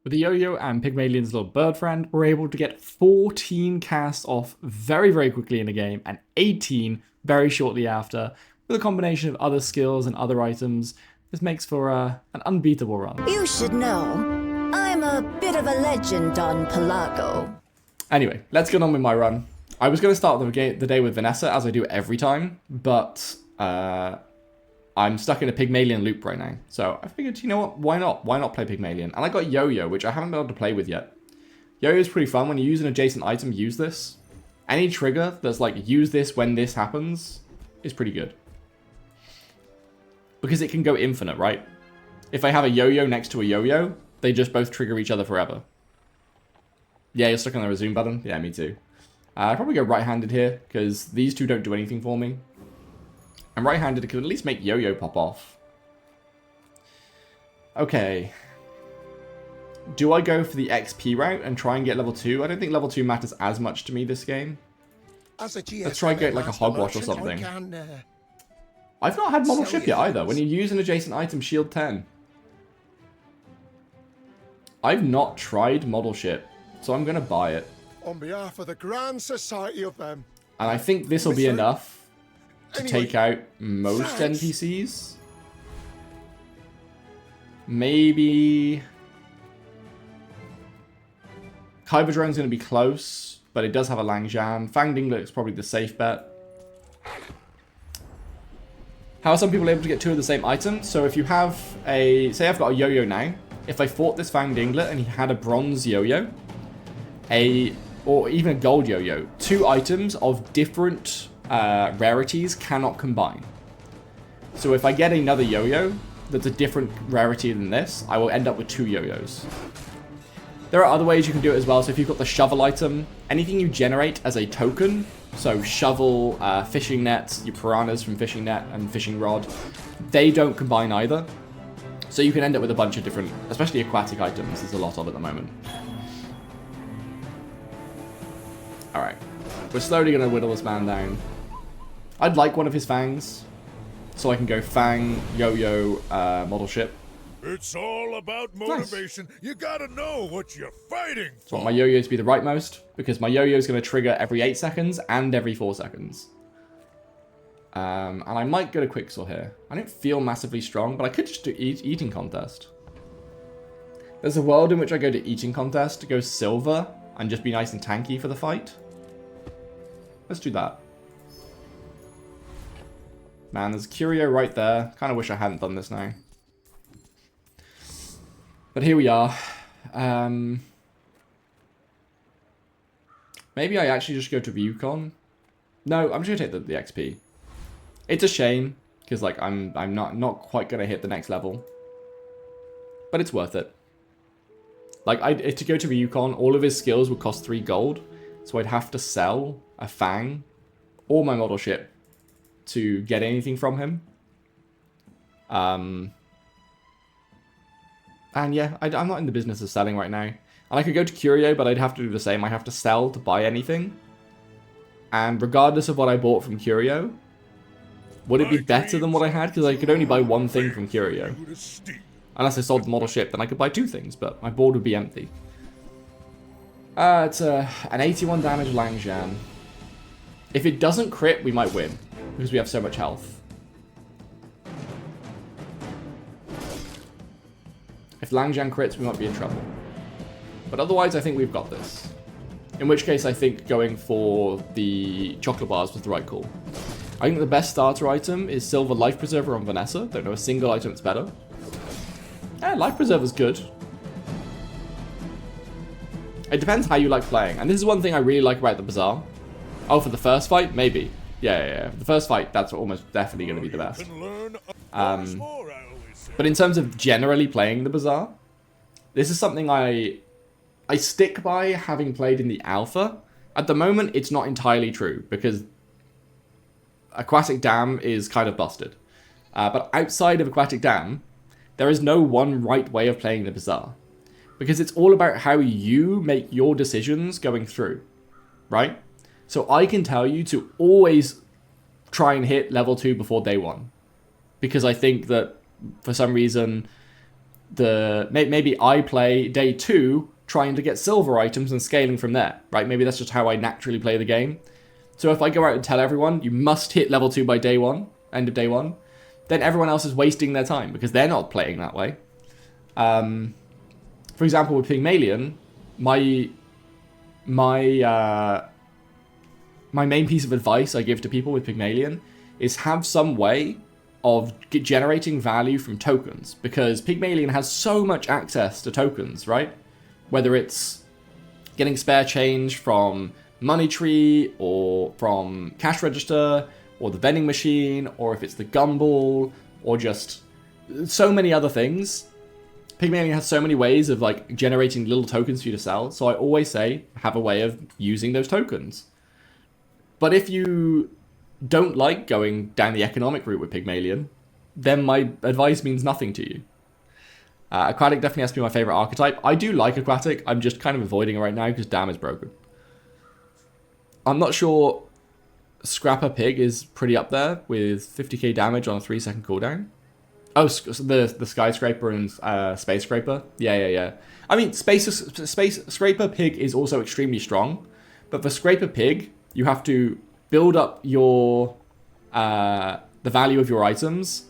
With the Yo-Yo and Pygmalion's little bird friend, we're able to get 14 casts off very, very quickly in the game, and 18 very shortly after. With a combination of other skills and other items, this makes for an unbeatable run. You should know, I'm a bit of a legend on Pelago. Anyway, let's get on with my run. I was going to start the day with Vanessa, as I do every time, but I'm stuck in a Pygmalion loop right now. So I figured, you know what, why not? Why not play Pygmalion? And I got Yo-Yo, which I haven't been able to play with yet. Yo-Yo is pretty fun. When you use an adjacent item, use this. Any trigger that's like, use this when this happens, is pretty good. Because it can go infinite, right? If I have a Yo-Yo next to a Yo-Yo, they just both trigger each other forever. Yeah, you're stuck on the resume button. Yeah, me too. I'd probably go right-handed here, because these two don't do anything for me. And right-handed could at least make Yo-Yo pop off. Okay. Do I go for the XP route and try and get level 2? I don't think level 2 matters as much to me this game. Let's try and get like a Hogwash or something. I've not had model ship yet either. When you use an adjacent item, shield 10. I've not tried model ship, so I'm going to buy it. On behalf of the Grand Society of them. And I think this will be enough to take out most NPCs. Maybe Kyber Drone's going to be close, but it does have a Langjan. Fang Dinglet is probably the safe bet. How are some people able to get two of the same item? So if you have a, say I've got a Yo-Yo now. If I fought this Fang Dinglet and he had a bronze Yo-Yo, or even a gold Yo-Yo, two items of different rarities cannot combine. So if I get another Yo-Yo that's a different rarity than this, I will end up with two Yo-Yos. There are other ways you can do it as well. So if you've got the shovel item, anything you generate as a token, so shovel, fishing net, your piranhas from fishing net and fishing rod, they don't combine either. So you can end up with a bunch of different, especially aquatic items, there's a lot of at the moment. Alright, we're slowly going to whittle this man down. I'd like one of his fangs, so I can go Fang, Yo-Yo, model ship. It's all about motivation. Nice. You gotta know what you're fighting for. So I want my Yo-Yo to be the rightmost, because my Yo-Yo is going to trigger every 8 seconds and every 4 seconds. And I might go to Quicksaw here. I don't feel massively strong, but I could just do eating contest. There's a world in which I go to eating contest to go silver and just be nice and tanky for the fight. Let's do that. Man, there's Curio right there. Kind of wish I hadn't done this now. But here we are. Maybe I actually just go to Yukon. No, I'm just gonna take the XP. It's a shame because like I'm not quite gonna hit the next level, but it's worth it. Like to go to Yukon, all of his skills would cost 3 gold, so I'd have to sell a Fang or my model ship to get anything from him. And yeah, I'm not in the business of selling right now. And I could go to Curio, but I'd have to do the same. I have to sell to buy anything. And regardless of what I bought from Curio, would it be better than what I had? Because I could only buy one thing from Curio. Unless I sold the model ship, then I could buy 2 things, but my board would be empty. It's an 81 damage Langjan. If it doesn't crit, we might win, because we have so much health. If Langjan crits, we might be in trouble. But otherwise, I think we've got this. In which case, I think going for the chocolate bars was the right call. I think the best starter item is Silver Life Preserver on Vanessa. Don't know a single item that's better. Yeah, Life Preserver's good. It depends how you like playing. And this is one thing I really like about the Bazaar. Oh, for the first fight? Maybe. Yeah. For the first fight, that's almost definitely going to be the best. But in terms of generally playing the Bazaar, this is something I stick by having played in the alpha. At the moment, it's not entirely true, because Aquatic Dam is kind of busted. But outside of Aquatic Dam, there is no one right way of playing the Bazaar. Because it's all about how you make your decisions going through, right? So I can tell you to always try and hit level 2 before day 1. Because I think that, for some reason, maybe I play day 2 trying to get silver items and scaling from there, right? Maybe that's just how I naturally play the game. So if I go out and tell everyone, you must hit level 2 by day 1, end of day 1, then everyone else is wasting their time because they're not playing that way. For example, with Pygmalion, my main piece of advice I give to people with Pygmalion is have some way of generating value from tokens, because Pygmalion has so much access to tokens, right? Whether it's getting spare change from money tree or from cash register or the vending machine, or if it's the gumball or just so many other things. Pygmalion has so many ways of like generating little tokens for you to sell. So I always say have a way of using those tokens. But if you don't like going down the economic route with Pygmalion, then my advice means nothing to you. Aquatic definitely has to be my favorite archetype. I do like Aquatic. I'm just kind of avoiding it right now because Dam is broken. I'm not sure Scrapper Pig is pretty up there with 50k damage on a 3-second cooldown. Oh, the Skyscraper and Space Scraper. Yeah. I mean, Space Scraper Pig is also extremely strong. But for Scraper Pig, you have to build up your the value of your items,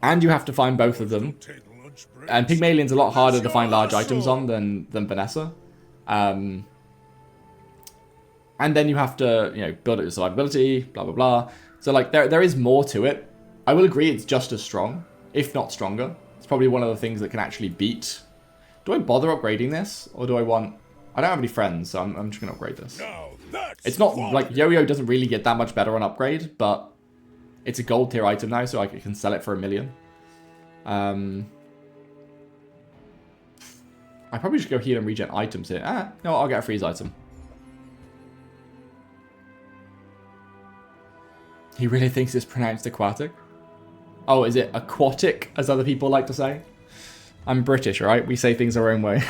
and you have to find both of them. And Pygmalion's a lot harder to find large items on than Vanessa. And then you have to, build up your survivability, blah, blah, blah. So, like, there is more to it. I will agree it's just as strong, if not stronger. It's probably one of the things that can actually beat. Do I bother upgrading this? Or do I want... I don't have any friends, so I'm just going to upgrade this. It's not, like, Yoyo doesn't really get that much better on upgrade, but it's a gold tier item now, so I can sell it for $1 million. I probably should go heal and regen items here. No, I'll get a freeze item. He really thinks it's pronounced aquatic? Oh, is it aquatic, as other people like to say? I'm British, right? We say things our own way.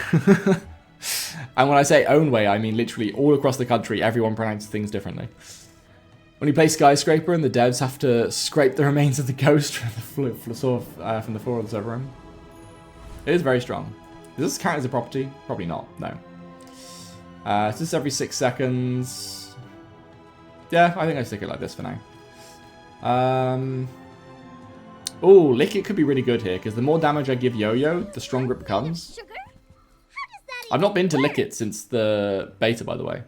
And when I say own way, I mean literally all across the country, everyone pronounces things differently. When you play Skyscraper and the devs have to scrape the remains of the ghost from the floor of the server room. It is very strong. Does this count as a property? Probably not, no. It's just every 6 seconds. Yeah, I think I stick it like this for now. Oh, Lick It could be really good here, because the more damage I give Yoyo, the stronger it becomes. I've not been to Lick It since the beta, by the way.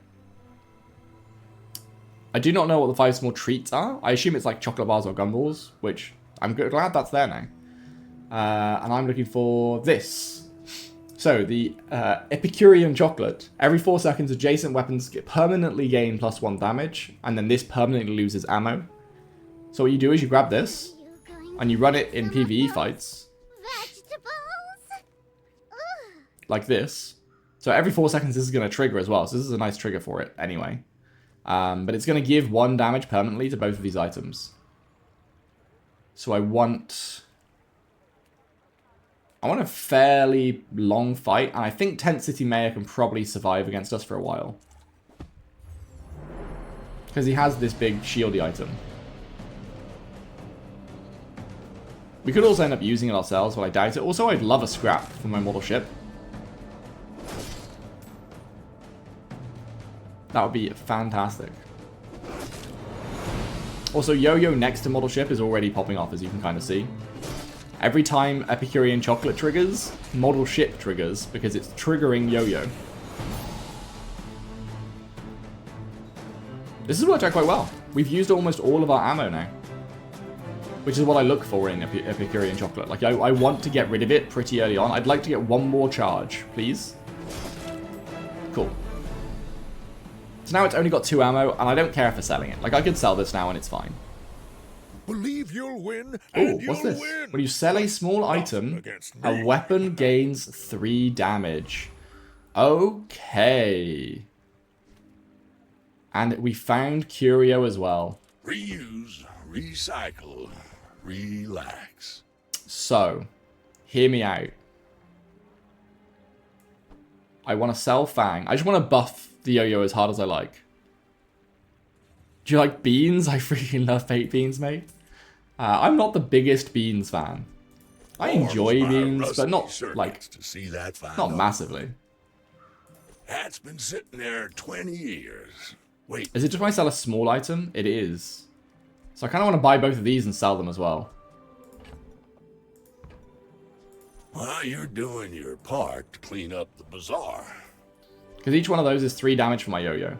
I do not know what the 5 small treats are. I assume it's like chocolate bars or gumballs, which I'm glad that's there now. And I'm looking for this. So, the Epicurean chocolate. Every 4 seconds, adjacent weapons permanently gain +1 damage, and then this permanently loses ammo. So what you do is you grab this, and you run it in PvE fights. Like this. So every 4 seconds this is going to trigger as well, so this is a nice trigger for it anyway. But it's going to give 1 damage permanently to both of these items. So I want a fairly long fight, and I think Tent City Mayor can probably survive against us for a while. Because he has this big shieldy item. We could also end up using it ourselves, but I doubt it. Also, I'd love a scrap for my model ship. That would be fantastic. Also, Yoyo next to model ship is already popping off, as you can kind of see. Every time Epicurean chocolate triggers, model ship triggers, because it's triggering Yoyo. This has worked out quite well. We've used almost all of our ammo now. Which is what I look for in Epicurean chocolate. Like, I want to get rid of it pretty early on. I'd like to get 1 more charge, please. Cool. So now it's only got 2 ammo, and I don't care for selling it. Like, I could sell this now and it's fine. Believe you'll win. Oh, what's this? When you sell a small item, a weapon gains 3 damage. Okay. And we found Curio as well. Reuse, recycle, relax. So, hear me out. I want to sell Fang. I just want to buff the Yoyo as hard as I like. Do you like beans? I freaking love baked beans, mate. I'm not the biggest beans fan. I enjoy beans, but not Sure like gets to see that fine not dog. massively. That's been sitting there 20 years. Wait. Is it just when I sell a small item? It is. So I kind of want to buy both of these and sell them as well. Well, you're doing your part to clean up the bazaar. Because each one of those is 3 damage for my yo-yo.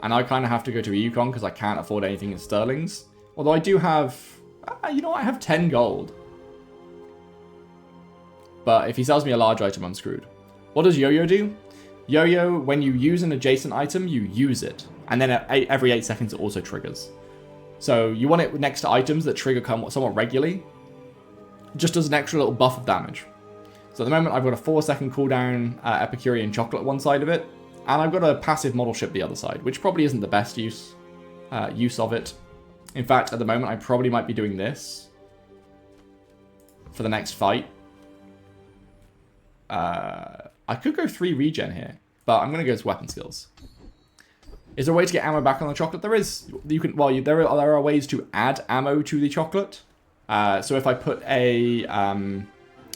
And I kind of have to go to a Yukon because I can't afford anything in sterlings. Although I do have... you know what? I have 10 gold. But if he sells me a large item, I'm screwed. What does Yo-Yo do? Yo-Yo, when you use an adjacent item, you use it. And then every 8 seconds, it also triggers. So you want it next to items that trigger somewhat regularly. Just as an extra little buff of damage. So at the moment, I've got a 4-second cooldown Epicurean chocolate one side of it. And I've got a passive model ship the other side, which probably isn't the best use of it. In fact, at the moment, I probably might be doing this for the next fight. I could go 3 regen here, but I'm going to go to weapon skills. Is there a way to get ammo back on the chocolate? There is. You can. Well, there are ways to add ammo to the chocolate. So if I put a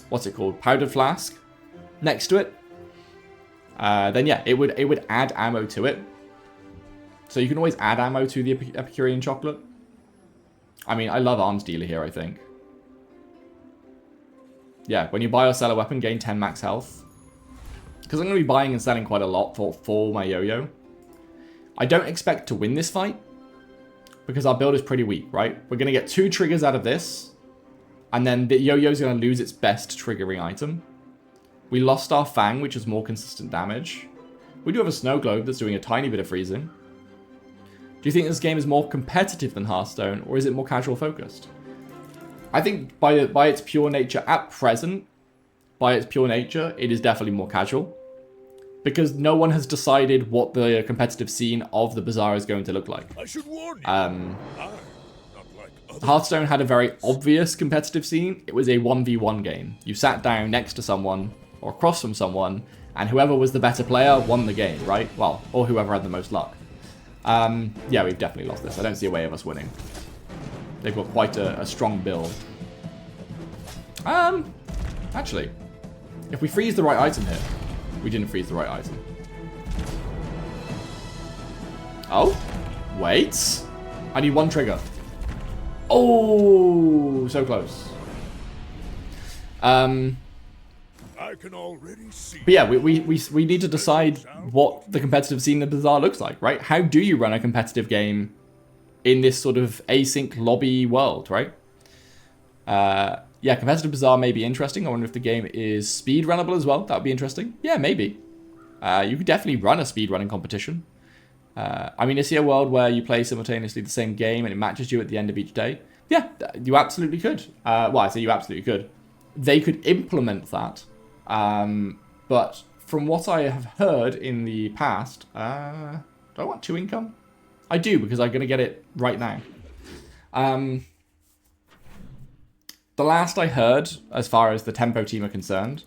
what's it called, powdered flask next to it, then yeah, it would add ammo to it. So you can always add ammo to the Epicurean chocolate. I mean, I love arms dealer here, I think. Yeah, when you buy or sell a weapon, gain 10 max health. Because I'm going to be buying and selling quite a lot for my yo-yo. I don't expect to win this fight. Because our build is pretty weak, right? We're going to get 2 triggers out of this. And then the yo-yo is going to lose its best triggering item. We lost our Fang, which is more consistent damage. We do have a Snow Globe that's doing a tiny bit of freezing. Do you think this game is more competitive than Hearthstone, or is it more casual focused? I think by its pure nature, at present, by its pure nature, it is definitely more casual. Because no one has decided what the competitive scene of the Bazaar is going to look like. I should warn you. Not like other Hearthstone had a very obvious competitive scene. It was a 1v1 game. You sat down next to someone, or across from someone, and whoever was the better player won the game, right? Well, or whoever had the most luck. Yeah, we've definitely lost this. I don't see a way of us winning. They've got quite a strong build. Actually, if we freeze the right item here, we didn't freeze the right item. Oh, wait. I need 1 trigger. Oh, so close. I can already see. But yeah, we need to decide what the competitive scene of the Bazaar looks like, right? How do you run a competitive game in this sort of async lobby world, right? Yeah, competitive Bazaar may be interesting. I wonder if the game is speed runnable as well. That would be interesting. Yeah, maybe. You could definitely run a speed running competition. I mean, is there a world where you play simultaneously the same game and it matches you at the end of each day? Yeah, you absolutely could. Well, I say you absolutely could. They could implement that. But from what I have heard in the past, do I want 2 income? I do, because I'm going to get it right now. The last I heard, as far as the Tempo team are concerned,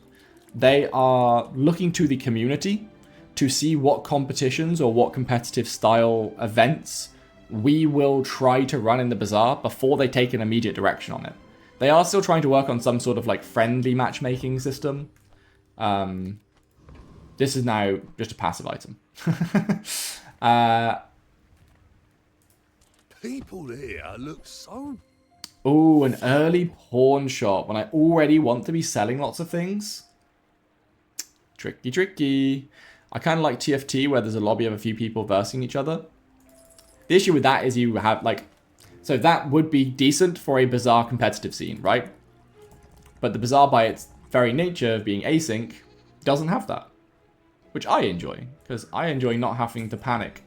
they are looking to the community to see what competitions or what competitive style events we will try to run in the Bazaar before they take an immediate direction on it. They are still trying to work on some sort of like friendly matchmaking system. This is now just a passive item. People here look so... Oh, an early pawn shop when I already want to be selling lots of things. Tricky, tricky. I kind of like TFT where there's a lobby of a few people versing each other. The issue with that is you have like... So that would be decent for a Bazaar competitive scene, right? But the Bazaar by its very nature of being async doesn't have that. Which I enjoy, because I enjoy not having to panic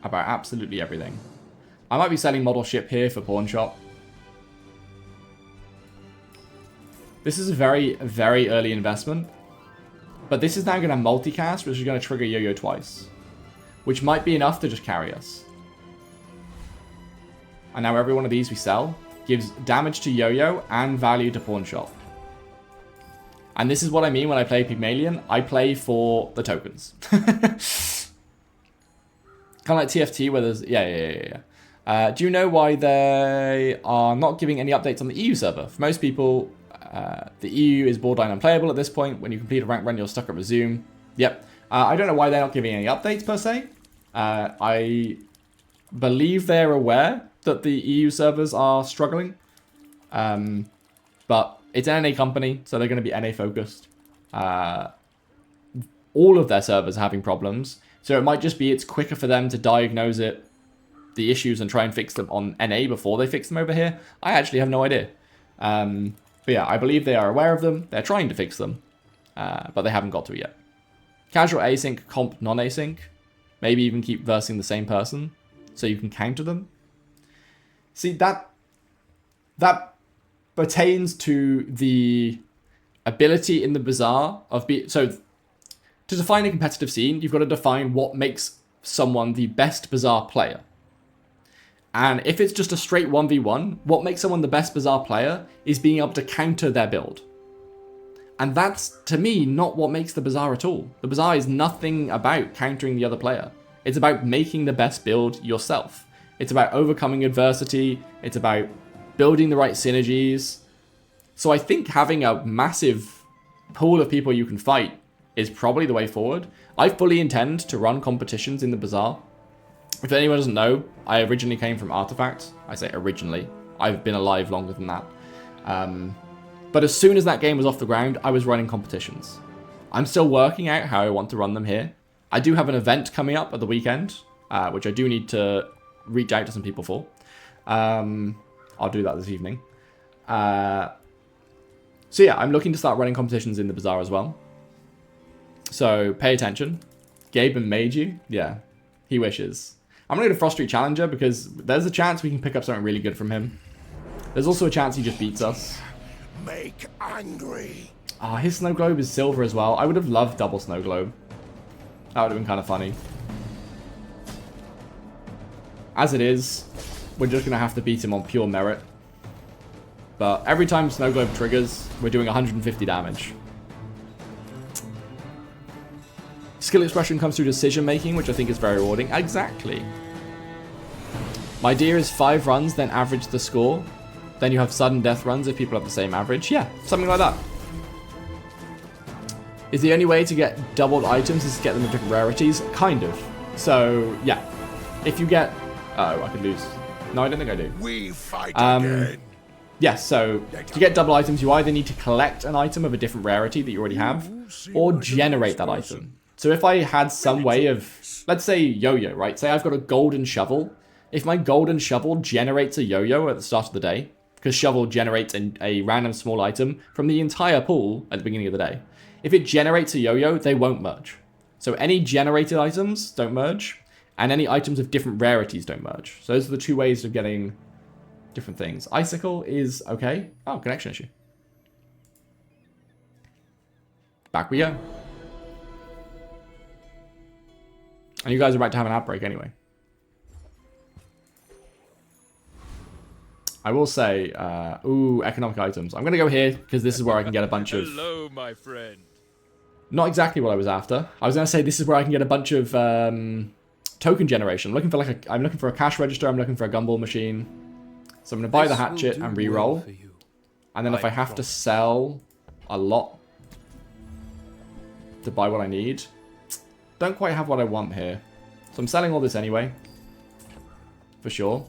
about absolutely everything. I might be selling model ship here for pawn shop. This is a very, very early investment. But this is now going to multicast, which is going to trigger Yo-Yo twice. Which might be enough to just carry us. And now every one of these we sell gives damage to Yo-Yo and value to pawn shop. And this is what I mean when I play Pygmalion. I play for the tokens. Kind of like TFT where there's... Yeah. Do you know why they are not giving any updates on the EU server? For most people, the EU is borderline unplayable at this point. When you complete a rank run, you're stuck at resume. Yep. I don't know why they're not giving any updates per se. I believe they're aware that the EU servers are struggling. But it's an NA company, so they're going to be NA focused. All of their servers are having problems. So it might just be it's quicker for them to diagnose the issues and try and fix them on NA before they fix them over here. I actually have no idea. But yeah, I believe they are aware of them. They're trying to fix them, but they haven't got to it yet. Casual async, comp non-async. Maybe even keep versing the same person so you can counter them. See, that pertains to the ability in the Bazaar of so to define a competitive scene, you've got to define what makes someone the best Bazaar player. And if it's just a straight 1v1, what makes someone the best Bazaar player is being able to counter their build. And that's, to me, not what makes the Bazaar at all. The Bazaar is nothing about countering the other player. It's about making the best build yourself. It's about overcoming adversity. It's about building the right synergies. So I think having a massive pool of people you can fight is probably the way forward. I fully intend to run competitions in the Bazaar. If anyone doesn't know, I originally came from Artifact. I say originally. I've been alive longer than that. But as soon as that game was off the ground, I was running competitions. I'm still working out how I want to run them here. I do have an event coming up at the weekend, which I do need to reach out to some people for. I'll do that this evening. So yeah, I'm looking to start running competitions in the Bazaar as well. So pay attention. Gaben made you? Yeah, he wishes. I'm going to go to Frost Street Challenger because there's a chance we can pick up something really good from him. There's also a chance he just beats us. Make angry. Ah, his Snow Globe is silver as well. I would have loved double Snow Globe. That would have been kind of funny. As it is, we're just going to have to beat him on pure merit. But every time Snow Globe triggers, we're doing 150 damage. Skill expression comes through decision making, which I think is very rewarding. Exactly. My idea is 5 runs, then average the score. Then you have sudden death runs if people have the same average. Yeah, something like that. Is the only way to get doubled items is to get them in different rarities? Kind of. So, yeah. If you get... Oh, I could lose. No, I don't think I do. We fight again. Yeah, so to get double items, you either need to collect an item of a different rarity that you already have, or generate that item. So if I had some way of... Let's say Yoyo, right? Say I've got a golden shovel. If my golden shovel generates a Yoyo at the start of the day, because shovel generates a random small item from the entire pool at the beginning of the day. If it generates a Yo-Yo, they won't merge. So any generated items don't merge, and any items of different rarities don't merge. So those are the 2 ways of getting different things. Icicle is okay. Oh, connection issue. Back we go. And you guys are about to have an outbreak anyway. I will say, ooh, economic items. I'm going to go here because this is where I can get a bunch of... Hello, my friend. Not exactly what I was after. I was going to say this is where I can get a bunch of token generation. I'm looking for I'm looking for a cash register. I'm looking for a gumball machine. So I'm going to buy the hatchet and re-roll. And then if I have to sell a lot to buy what I need, don't quite have what I want here. So I'm selling all this anyway. For sure.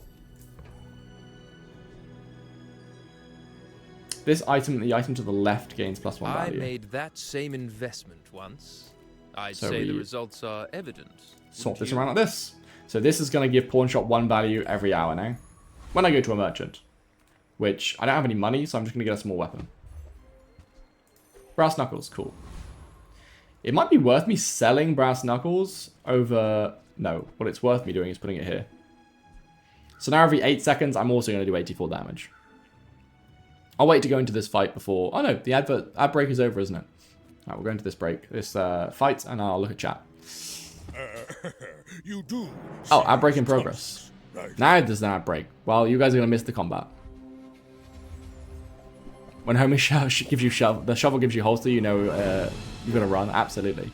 This item, the item to the left, gains +1 value. I made that same investment once. I'd say the results are evident. Swap this around like this. So this is going to give pawn shop 1 value every hour now. When I go to a merchant. Which, I don't have any money, so I'm just going to get a small weapon. Brass knuckles, cool. It might be worth me selling brass knuckles over... No, what it's worth me doing is putting it here. So now every 8 seconds, I'm also going to do 84 damage. I'll wait to go into this fight before... Oh no, the ad break is over, isn't it? Alright, we'll go into this break. This fight, and I'll look at chat. You do. Oh, ad break in progress. Now there's an ad break. Well, you guys are going to miss the combat. When homie gives you shovel, the shovel gives you holster, you know you've got to run. Absolutely.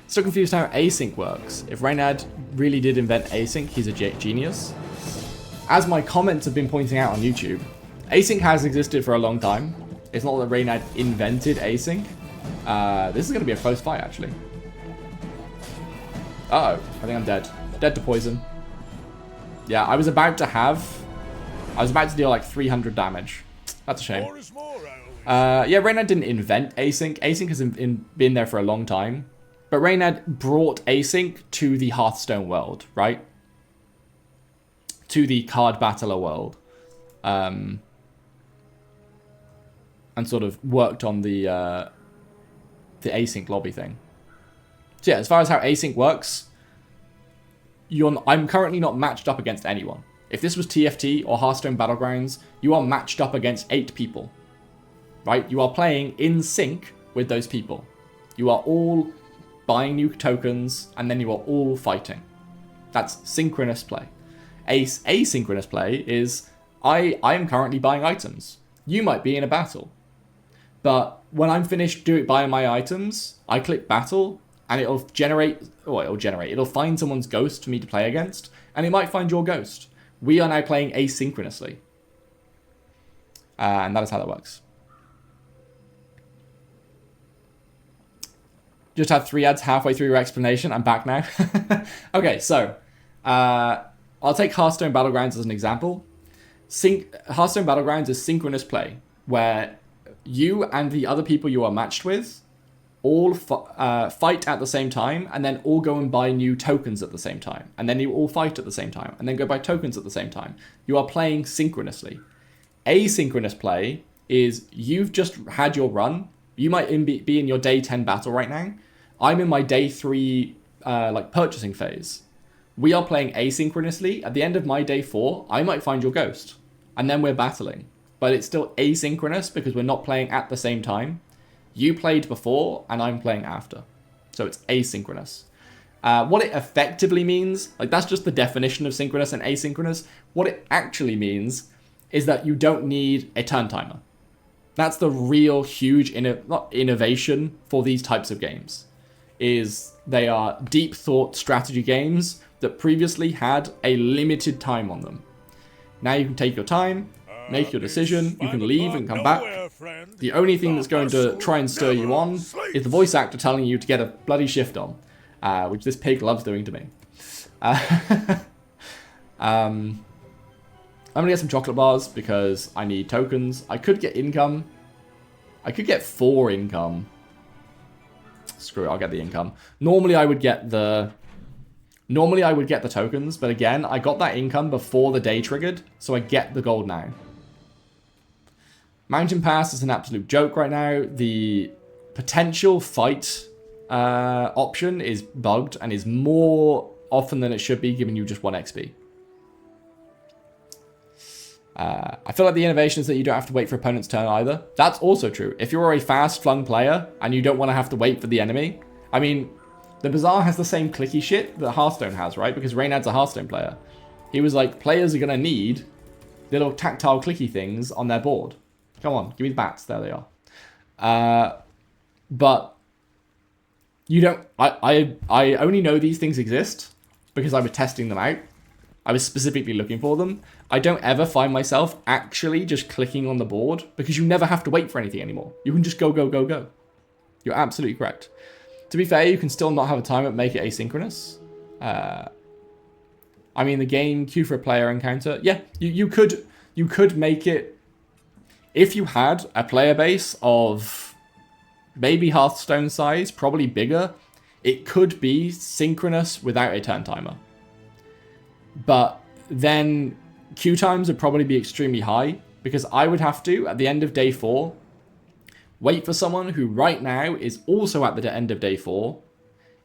Still confused how async works. If Reynad really did invent async, he's a genius. as my comments have been pointing out on YouTube, async has existed for a long time. It's not that Reynad invented async. This is going to be a close fight, actually. Uh-oh. I think I'm dead. Dead to poison. Yeah, I was about to deal like 300 damage. That's a shame. More is more, I always Yeah, Reynad didn't invent async. Async has been there for a long time. But Reynad brought async to the Hearthstone world, right? To the card battler world. And sort of worked on the async lobby thing. So yeah, as far as how async works, I'm currently not matched up against anyone. If this was TFT or Hearthstone Battlegrounds, you are matched up against 8 people. Right? You are playing in sync with those people. You are all buying new tokens, and then you are all fighting. That's synchronous play. Asynchronous play is, I am currently buying items. You might be in a battle. But when I'm finished buying my items, I click battle, and it'll it'll find someone's ghost for me to play against, and it might find your ghost. We are now playing asynchronously. And that is how that works. Just had 3 ads halfway through your explanation. I'm back now. Okay, so I'll take Hearthstone Battlegrounds as an example. Hearthstone Battlegrounds is synchronous play, where you and the other people you are matched with all fight at the same time, and then all go and buy new tokens at the same time. And then you all fight at the same time, and then go buy tokens at the same time. You are playing synchronously. Asynchronous play is you've just had your run. You might be in your day 10 battle right now. I'm in my day 3 purchasing phase. We are playing asynchronously. At the end of my day 4, I might find your ghost, and then we're battling. But it's still asynchronous because we're not playing at the same time. You played before, and I'm playing after. So it's asynchronous. What it effectively means, that's just the definition of synchronous and asynchronous. What it actually means is that you don't need a turn timer. That's the real huge innovation for these types of games. Is they are deep thought strategy games that previously had a limited time on them. Now you can take your time, make your decision, you can leave and come back. The only thing that's going to try and stir you on is the voice actor telling you to get a bloody shift on, which this pig loves doing to me. I'm going to get some chocolate bars because I need tokens. I could get income. I could get 4 income. Screw it, I'll get the income. Normally I would get the tokens, but again, I got that income before the day triggered, so I get the gold now. Mountain Pass is an absolute joke right now. The potential fight option is bugged and is more often than it should be, giving you just 1 XP. I feel like the innovation is that you don't have to wait for opponent's turn either. That's also true. If you're a fast flung player and you don't want to have to wait for the enemy, I mean, the Bazaar has the same clicky shit that Hearthstone has, right? Because Reynad's a Hearthstone player. He was like, players are going to need little tactile clicky things on their board. Come on, give me the bats. There they are. But you don't... I only know these things exist because I was testing them out. I was specifically looking for them. I don't ever find myself actually just clicking on the board because you never have to wait for anything anymore. You can just go, go, go, go. You're absolutely correct. To be fair, you can still not have a timer, make it asynchronous. I mean, the game queue for a player encounter. Yeah, you could make it... If you had a player base of maybe Hearthstone size, probably bigger, it could be synchronous without a turn timer. But then queue times would probably be extremely high because I would have to, at the end of day 4, wait for someone who right now is also at the end of day 4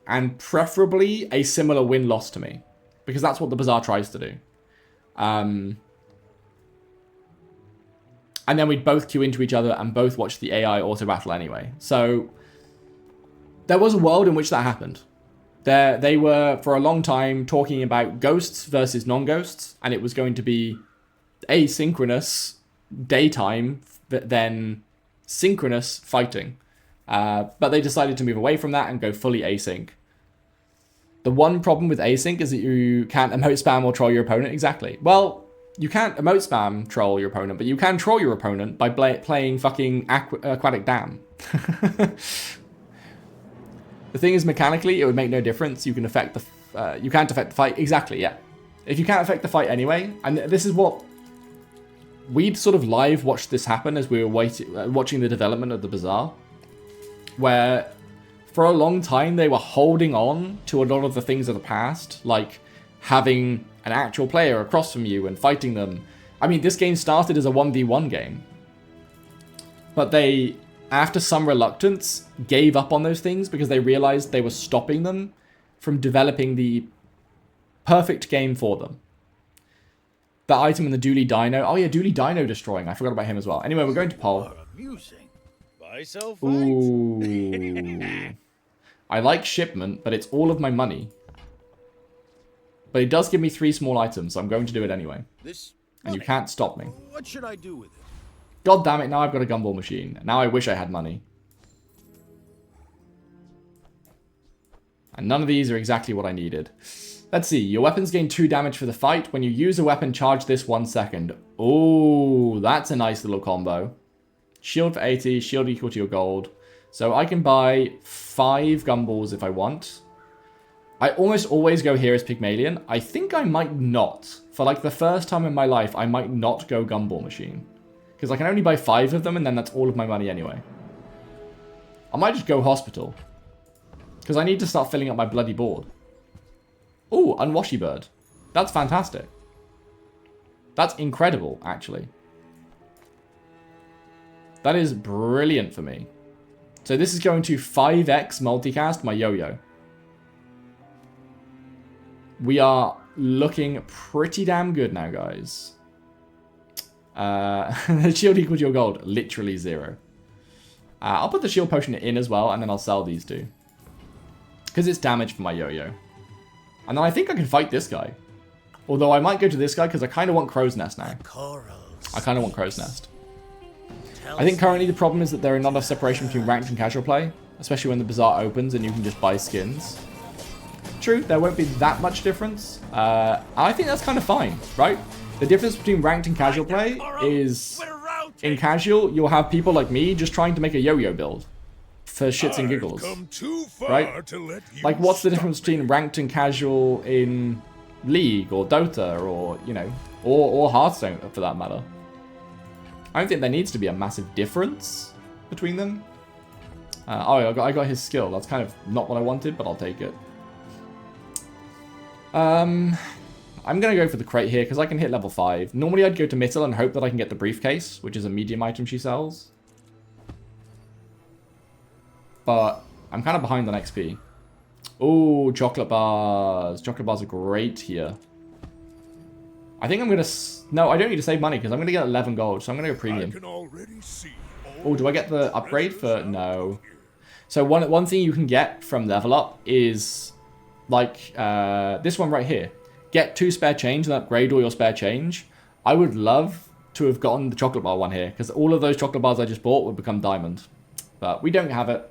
and preferably a similar win-loss to me because that's what the Bazaar tries to do. And then we'd both queue into each other and both watch the AI auto-battle anyway. So there was a world in which that happened. They were, for a long time, talking about ghosts versus non-ghosts, and it was going to be asynchronous daytime, but then synchronous fighting. But they decided to move away from that and go fully async. The one problem with async is that you can't emote spam or troll your opponent. Exactly. Well, You can't emote spam troll your opponent, but you can troll your opponent by playing fucking Aquatic Dam. The thing is, mechanically, it would make no difference. You can affect the... you can't affect the fight. Exactly, yeah. If you can't affect the fight anyway, and this is what... We'd sort of live watched this happen as we were watching the development of the Bazaar, where for a long time they were holding on to a lot of the things of the past, like having an actual player across from you and fighting them. I mean, this game started as a 1v1 game, but they, after some reluctance, gave up on those things because they realized they were stopping them from developing the perfect game for them. The item in the Dooley Dino. Oh yeah, Dooley Dino destroying. I forgot about him as well. Anyway, we're going to poll. Ooh. I like shipment, but it's all of my money. But it does give me 3 small items, so I'm going to do it anyway. And you can't stop me. What should I do with it? God damn it, now I've got a gumball machine. Now I wish I had money. And none of these are exactly what I needed. Let's see. Your weapons gain 2 damage for the fight. When you use a weapon, charge this 1 second. Oh, that's a nice little combo. Shield for 80, shield equal to your gold. So I can buy 5 gumballs if I want. I almost always go here as Pygmalion. I think I might not. For like the first time in my life, I might not go gumball machine. Because I can only buy 5 of them and then that's all of my money anyway. I might just go hospital. Because I need to start filling up my bloody board. Ooh, Unwashy Bird. That's fantastic. That's incredible, actually. That is brilliant for me. So this is going to 5x multicast my Yo-Yo. We are looking pretty damn good now, guys. The shield equal to your gold. Literally 0. I'll put the shield potion in as well, and then I'll sell these 2. Because it's damage for my Yo-Yo. And then I think I can fight this guy. Although I might go to this guy because I kind of want Crow's Nest now. I kind of want Crow's Nest. I think currently the problem is that there are not enough separation between ranked and casual play. Especially when the Bazaar opens and you can just buy skins. True, there won't be that much difference. I think that's kind of fine, right? The difference between ranked and casual play is... In casual, you'll have people like me just trying to make a Yo-Yo build. For shits and giggles, right? Like, what's the difference between ranked and casual in League or Dota or, you know, or Hearthstone for that matter? I don't think there needs to be a massive difference between them. Oh, I got his skill. That's kind of not what I wanted, but I'll take it. I'm going to go for the crate here because I can hit level 5. Normally I'd go to Mittel and hope that I can get the briefcase, which is a medium item she sells. But I'm kind of behind on XP. Oh, chocolate bars. Chocolate bars are great here. I think I'm going to... No, I don't need to save money because I'm going to get 11 gold. So I'm going to go premium. Oh, do I get the upgrade for... No. So one thing you can get from level up is like this one right here. Get 2 spare change and upgrade all your spare change. I would love to have gotten the chocolate bar one here because all of those chocolate bars I just bought would become diamond. But we don't have it.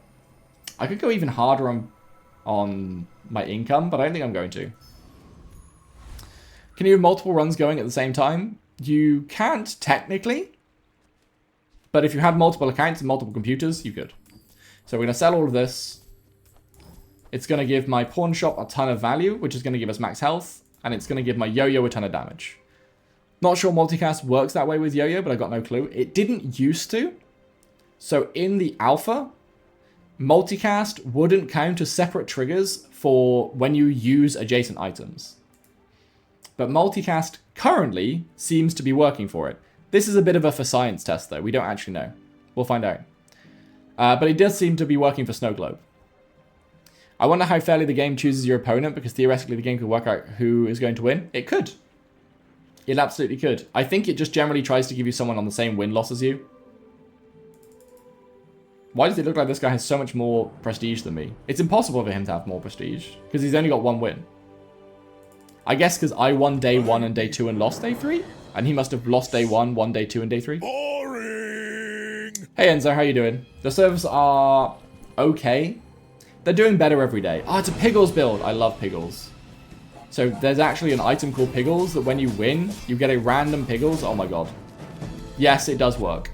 I could go even harder on my income, but I don't think I'm going to. Can you have multiple runs going at the same time? You can't, technically. But if you had multiple accounts and multiple computers, you could. So we're going to sell all of this. It's going to give my pawn shop a ton of value, which is going to give us max health. And it's going to give my Yo-Yo a ton of damage. Not sure multicast works that way with Yo-Yo, but I got no clue. It didn't used to. So in the alpha... multicast wouldn't count as separate triggers for when you use adjacent items. But multicast currently seems to be working for it. This is a bit of a for science test though, we don't actually know. We'll find out. But it does seem to be working for Snow Globe. I wonder how fairly the game chooses your opponent because theoretically the game could work out who is going to win. It could. It absolutely could. I think it just generally tries to give you someone on the same win-loss as you. Why does it look like this guy has so much more prestige than me? It's impossible for him to have more prestige, because he's only got 1 win. I guess because I won day 1 and day 2 and lost day 3? And he must have lost day 1, won day 2 and day 3? Boring! Hey Enzo, how you doing? The servers are okay. They're doing better every day. Oh, it's a Piggles build. I love Piggles. So there's actually an item called Piggles that when you win, you get a random Piggles. Oh my god. Yes, it does work.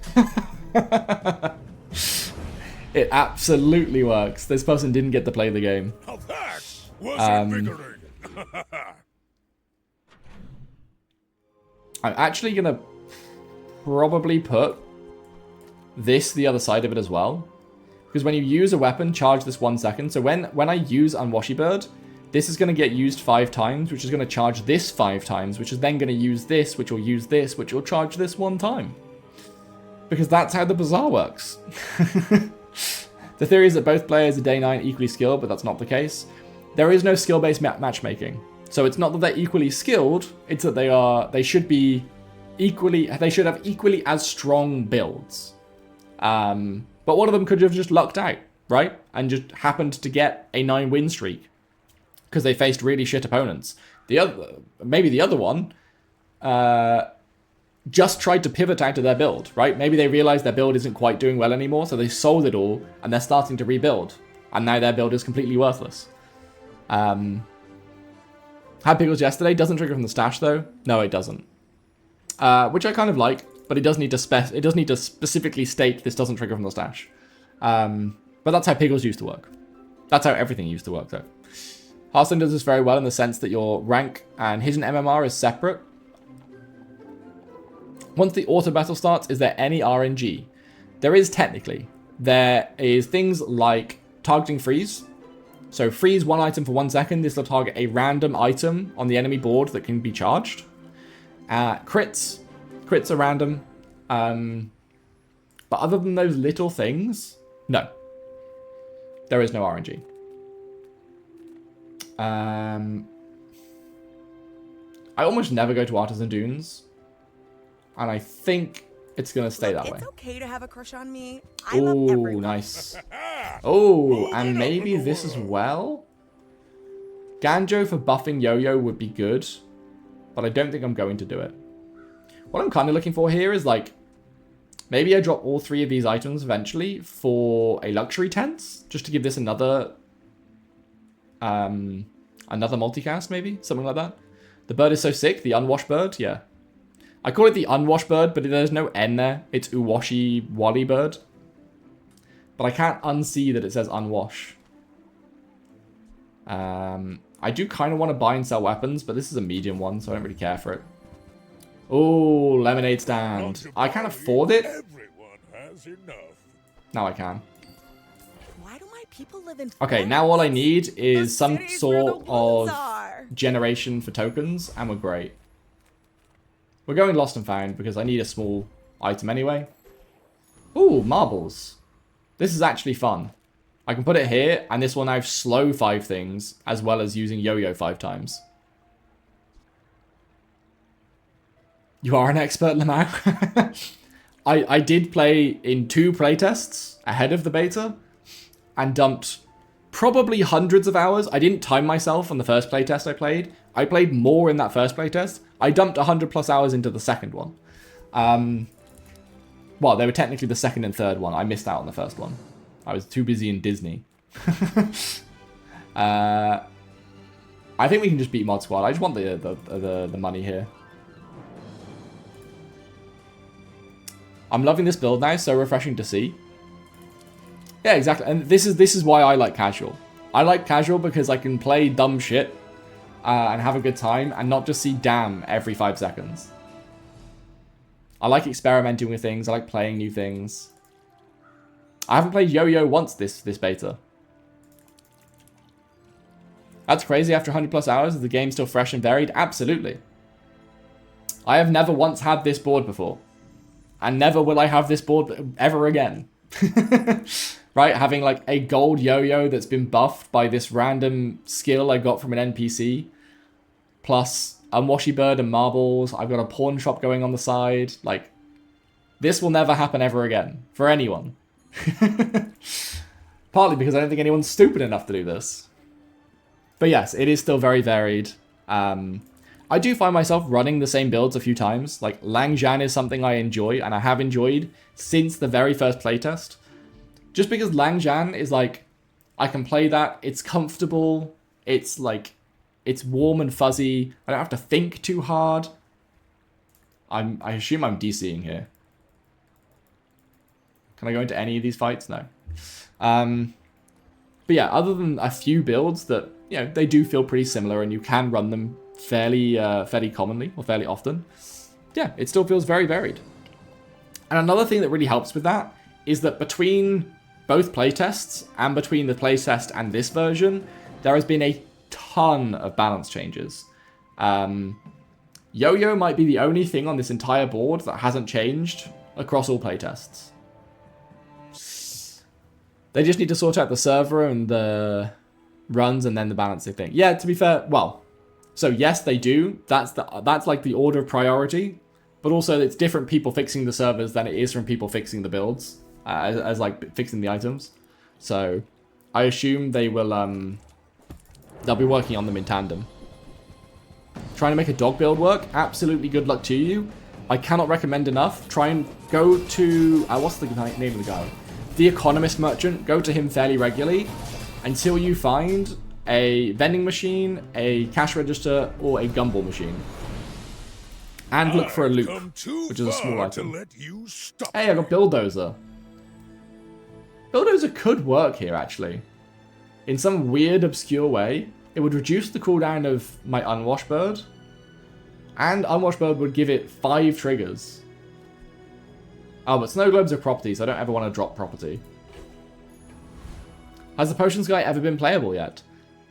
It absolutely works. This person didn't get to play the game. Now that was invigorating. I'm actually going to probably put this the other side of it as well. Because when you use a weapon, charge this 1 second. So when I use Unwashy Bird, this is going to get used 5 times, which is going to charge this 5 times, which is then going to use this, which will use this, which will charge this 1 time. Because that's how the Bazaar works. The theory is that both players are day 9 equally skilled, but that's not the case. There is no skill-based matchmaking. So it's not that they're equally skilled, it's that they should have equally as strong builds. But one of them could have just lucked out, right? And just happened to get a 9 win streak. Because they faced really shit opponents. Maybe the other one just tried to pivot out of their build, right? Maybe they realized their build isn't quite doing well anymore, so they sold it all, and they're starting to rebuild. And now their build is completely worthless. Had Pickles yesterday. Doesn't trigger from the stash, though. No, it doesn't. Which I kind of like, but it does need to specifically state this doesn't trigger from the stash. But that's how Pickles used to work. That's how everything used to work, though. Hearthstone does this very well in the sense that your rank and hidden MMR is separate. Once the auto battle starts, is there any RNG? There is technically. There is things like targeting freeze. So freeze 1 item for 1 second. This will target a random item on the enemy board that can be charged. Crits. Crits are random. But other than those little things, no. There is no RNG. I almost never go to Artisan Dunes. And I think it's going to stay that way. It's okay to have a crush on me. I love everyone. Nice. Oh, and maybe this as well? Ganjo for buffing Yo-Yo would be good. But I don't think I'm going to do it. What I'm kind of looking for here is like... Maybe I drop all 3 of these items eventually for a luxury tense. Just to give this another... another multicast maybe? Something like that. The bird is so sick. The unwashed bird. Yeah. I call it the unwashed bird, but there's no N there. It's Uwashi Wally bird. But I can't unsee that it says unwash. I do kind of want to buy and sell weapons, but this is a medium one, so I don't really care for it. Oh, lemonade stand. I can't afford it. Everyone has enough. Now I can. Why do my people live in Okay, now all I need is some cities where the sort wolves of are. generation for tokens, and we're great. We're going lost and found because I need a small item anyway. Ooh, marbles. This is actually fun. I can put it here, and this will now slow 5 things, as well as using Yo-Yo 5 times. You are an expert, Lamau. I did play in 2 playtests ahead of the beta, and dumped probably hundreds of hours. I didn't time myself on the first playtest I played. I played more in that first playtest. I dumped 100+ hours into the second one. Well, they were technically the second and third one. I missed out on the first one. I was too busy in Disney. I think we can just beat Mod Squad. I just want the money here. I'm loving this build now. So refreshing to see. Yeah, exactly. And this is why I like casual. I like casual because I can play dumb shit and have a good time and not just see damn every 5 seconds. I like experimenting with things. I like playing new things. I haven't played Yo-Yo once this beta. That's crazy. After 100+ hours, is the game still fresh and varied? Absolutely. I have never once had this board before. And never will I have this board ever again. Right? Having like a gold Yo-Yo that's been buffed by this random skill I got from an NPC. Plus Unwashy Bird and marbles. I've got a pawn shop going on the side. Like, this will never happen ever again. For anyone. Partly because I don't think anyone's stupid enough to do this. But yes, it is still very varied. I do find myself running the same builds a few times. Like, Lang Zhan is something I enjoy, and I have enjoyed since the very first playtest. Just because Lang Zhan is like, I can play that, it's comfortable, it's It's warm and fuzzy. I don't have to think too hard. I assume I'm DCing here. Can I go into any of these fights? No. But yeah, other than a few builds that, you know, they do feel pretty similar and you can run them fairly commonly or fairly often. Yeah, it still feels very varied. And another thing that really helps with that is that between both playtests and between the playtest and this version, there has been a ton of balance changes. Yoyo might be the only thing on this entire board that hasn't changed across all playtests. They just need to sort out the server and the runs and then the balancing thing. Yeah, to be fair, well, so yes, they do. That's like the order of priority, but also it's different people fixing the servers than it is from people fixing the builds, as like fixing the items. So I assume they will they'll be working on them in tandem. Trying to make a dog build work, absolutely good luck to you. I cannot recommend enough. Try and go to what's the name of the guy? The Economist Merchant. Go to him fairly regularly until you find a vending machine, a cash register, or a gumball machine. And look for a loop, which is a small item. Hey, I got Bulldozer. Bulldozer could work here, actually. In some weird, obscure way. It would reduce the cooldown of my Unwashed Bird. And Unwashed Bird would give it 5 triggers. Oh, but Snow Globes are properties. I don't ever want to drop property. Has the Potions guy ever been playable yet?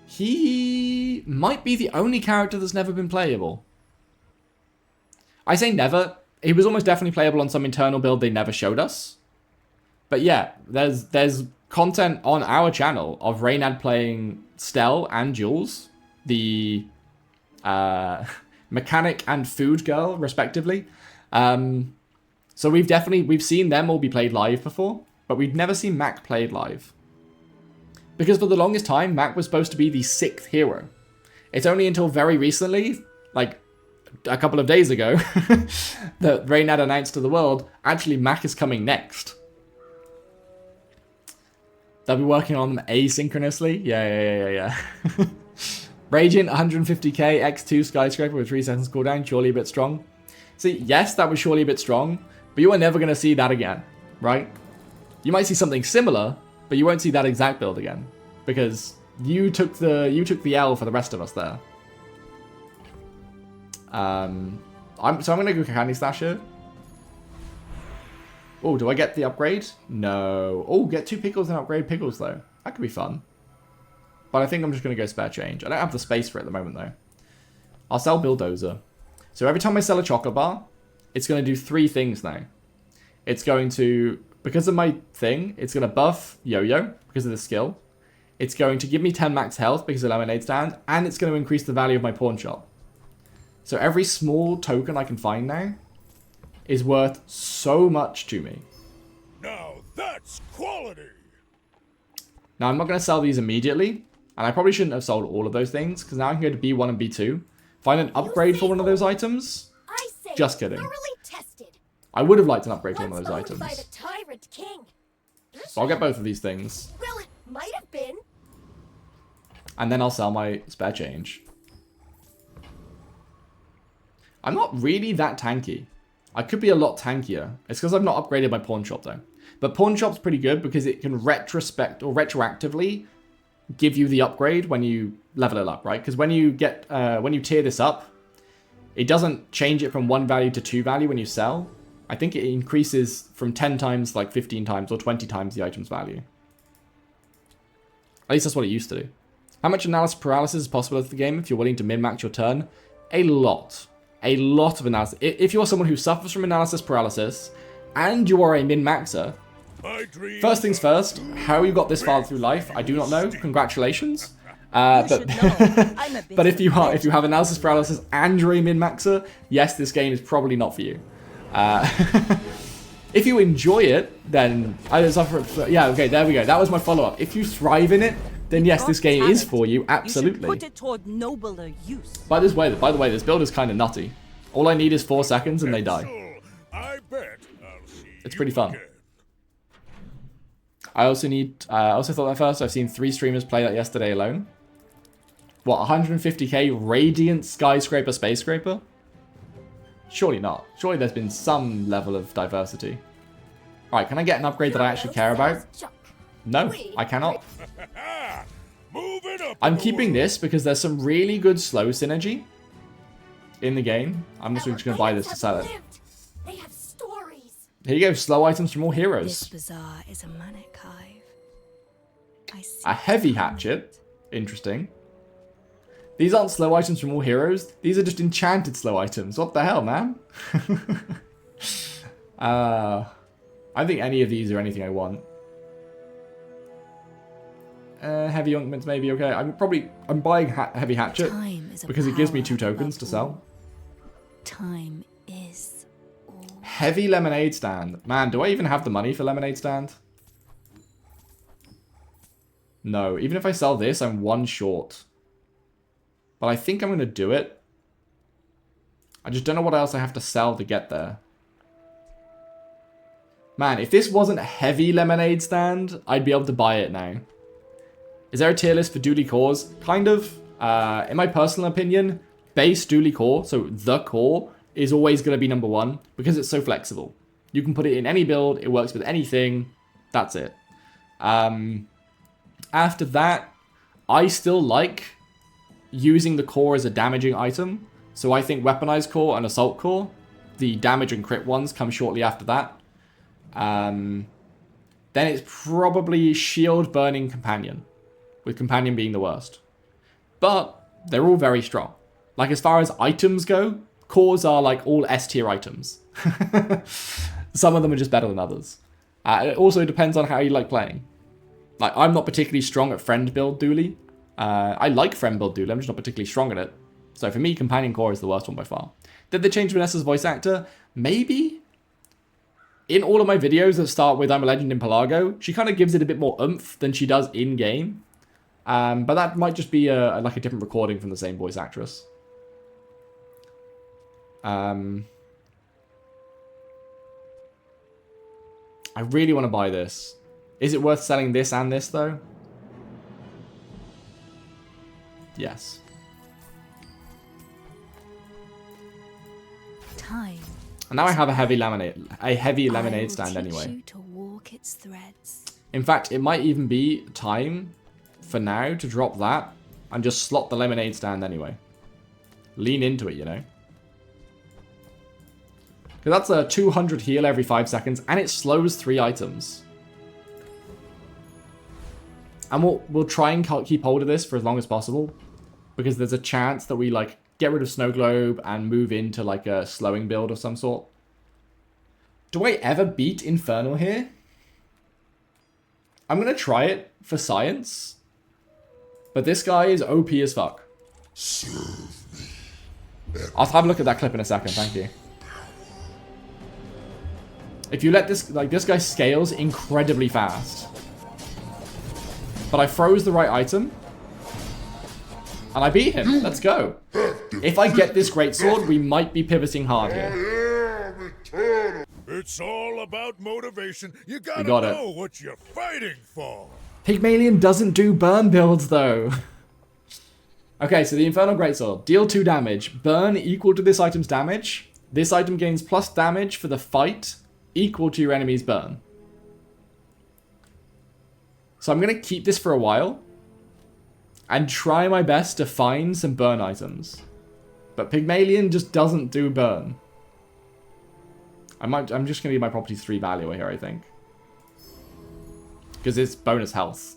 He might be the only character that's never been playable. I say never. He was almost definitely playable on some internal build they never showed us. But yeah, there's content on our channel of Reynad playing Stell and Jules, the mechanic and food girl, respectively. So we've seen them all be played live before, but we've never seen Mac played live. Because for the longest time, Mac was supposed to be the 6th hero. It's only until very recently, like a couple of days ago, that Reynad announced to the world, actually Mac is coming next. They'll be working on them asynchronously. Yeah. Radiant 150k x2 skyscraper with 3 seconds cooldown, surely a bit strong. See, yes, that was surely a bit strong, but you are never going to see that again, right? You might see something similar, but you won't see that exact build again, because you took the L for the rest of us there. I'm gonna go Candy Stash here. Oh, do I get the upgrade? No. Oh, get 2 pickles and upgrade pickles though. That could be fun. But I think I'm just gonna go spare change. I don't have the space for it at the moment though. I'll sell Bulldozer. So every time I sell a chocolate bar, it's gonna do 3 things now. It's going to, because of my thing, it's gonna buff Yoyo because of the skill. It's going to give me 10 max health because of Lemonade Stand, and it's going to increase the value of my pawn shop. So every small token I can find now is worth so much to me. Now that's quality. Now I'm not going to sell these immediately, and I probably shouldn't have sold all of those things, because now I can go to B1 and B2. Find an upgrade for one of those items. Just kidding. I would have liked an upgrade to one of those items. By the tyrant king. So I'll get both of these things. Well, it might have been. And then I'll sell my spare change. I'm not really that tanky. I could be a lot tankier. It's because I've not upgraded my pawn shop though. But pawn shop's pretty good because it can retrospect or retroactively give you the upgrade when you level it up, right? Because when you get when you tier this up, it doesn't change it from 1 value to 2 value when you sell. I think it increases from 10 times, like 15 times or 20 times the item's value. At least that's what it used to do. How much analysis paralysis is possible with the game if you're willing to min-max your turn? A lot. A lot of analysis. If you're someone who suffers from analysis paralysis and you are a min-maxer, first things first, how you got this far through life, I do not know. Congratulations. But if you have analysis paralysis and you're a min-maxer, yes, this game is probably not for you. If you enjoy it, then yeah, okay, there we go. That was my follow-up. If you thrive in it, then yes, this game is for you, absolutely. Put it toward nobler use. By the way, this build is kind of nutty. All I need is 4 seconds and they die. It's pretty fun. I also thought that first. I've seen 3 streamers play that yesterday alone. What, 150k Radiant Skyscraper Space Scraper? Surely not. Surely there's been some level of diversity. Alright, can I get an upgrade that I actually care about? No, I cannot. Moving up. I'm keeping this because there's some really good slow synergy in the game. I'm just going to buy this to sell it. They have stories. Here you go, slow items from all This heroes. bazaar is a manic hive. I see. A heavy hatchet. Interesting. These aren't slow items from all heroes. These are just enchanted slow items. What the hell, man? I think any of these are anything I want. Heavy ointments maybe okay. I'm buying heavy hatchet because it gives me 2 tokens to sell. Time is all. Heavy lemonade stand. Man, do I even have the money for lemonade stand? No, even if I sell this, I'm 1 short. But I think I'm going to do it. I just don't know what else I have to sell to get there. Man, if this wasn't a heavy lemonade stand, I'd be able to buy it now. Is there a tier list for Dually Cores? Kind of. In my personal opinion, base Dually Core, so the core, is always going to be number 1 because it's so flexible. You can put it in any build, it works with anything, that's it. After that, I still like using the core as a damaging item. So I think Weaponized Core and Assault Core, the damage and crit ones, come shortly after that. Then it's probably Shield Burning Companion, with Companion being the worst. But they're all very strong. Like, as far as items go, cores are like all S tier items. Some of them are just better than others. It also depends on how you like playing. Like, I'm not particularly strong at friend build Dually. I like friend build Dually, I'm just not particularly strong at it. So for me, Companion Core is the worst one by far. Did they change Vanessa's voice actor? Maybe? In all of my videos that start with I'm a Legend in Pelago, she kind of gives it a bit more oomph than she does in-game. But that might just be like a different recording from the same voice actress. I really want to buy this. Is it worth selling this and this, though? Yes. Time. And now I have a heavy lemonade stand anyway. You to walk its threads. In fact, it might even be time for now to drop that and just slot the lemonade stand anyway. Lean into it, you know. Because that's a 200 heal every 5 seconds, and it slows 3 items. And we'll try and keep hold of this for as long as possible, because there's a chance that we like get rid of Snow Globe and move into like a slowing build of some sort. Do I ever beat Infernal here? I'm gonna try it for science, but this guy is OP as fuck. I'll have a look at that clip in a second, thank you. If you let this, like, this guy scales incredibly fast. But I froze the right item. And I beat him. Let's go. If I get this greatsword, we might be pivoting hard here. It's all about motivation. You gotta got it. know what you're fighting for. Pygmalion doesn't do burn builds, though. Okay, so the Infernal Greatsword. Deal 2 damage. Burn equal to this item's damage. This item gains plus damage for the fight equal to your enemy's burn. So I'm going to keep this for a while and try my best to find some burn items. But Pygmalion just doesn't do burn. I'm just going to give my property 3 value here, I think. Because it's bonus health.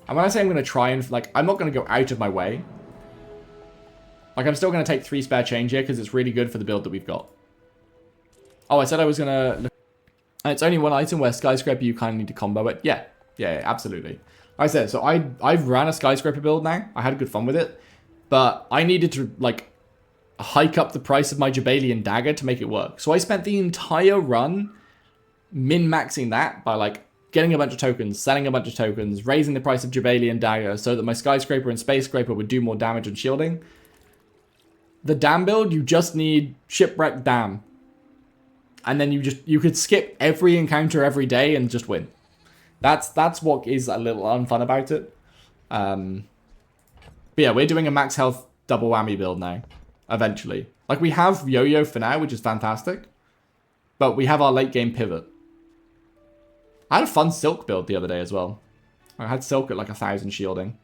And when I say I'm going to try and, like, I'm not going to go out of my way. Like, I'm still going to take 3 spare change here because it's really good for the build that we've got. Oh, I said I was going to look. And it's only 1 item where Skyscraper you kind of need to combo it. Yeah, absolutely. Like I said, so I've ran a Skyscraper build now. I had good fun with it. But I needed to, like, hike up the price of my Jabalian dagger to make it work. So I spent the entire run min-maxing that by, like, getting a bunch of tokens, selling a bunch of tokens, raising the price of Jabalian dagger so that my Skyscraper and Space Scraper would do more damage and shielding. The dam build, you just need Shipwreck Dam. And then you could skip every encounter every day and just win. That's what is a little unfun about it. But yeah, we're doing a max health double whammy build now. Eventually. Like, we have Yoyo for now, which is fantastic. But we have our late game pivot. I had a fun Silk build the other day as well. I had Silk at like 1,000 shielding.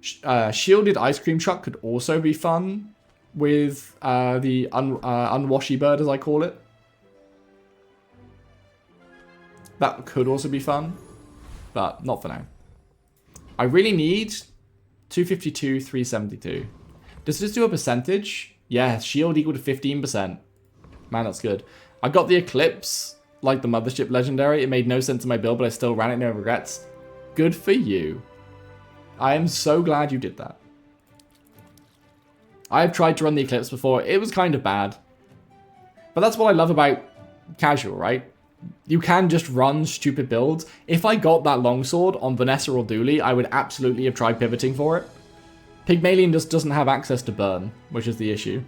Shielded Ice Cream Truck could also be fun with the unwashy bird, as I call it. That could also be fun, but not for now. I really need 252, 372. Does this do a percentage? Yeah, shield equal to 15%. Man, that's good. I got the Eclipse, like the Mothership Legendary. It made no sense in my build, but I still ran it, no regrets. Good for you. I am so glad you did that. I have tried to run the Eclipse before. It was kind of bad. But that's what I love about casual, right? You can just run stupid builds. If I got that longsword on Vanessa or Dooley, I would absolutely have tried pivoting for it. Pygmalion just doesn't have access to burn, which is the issue.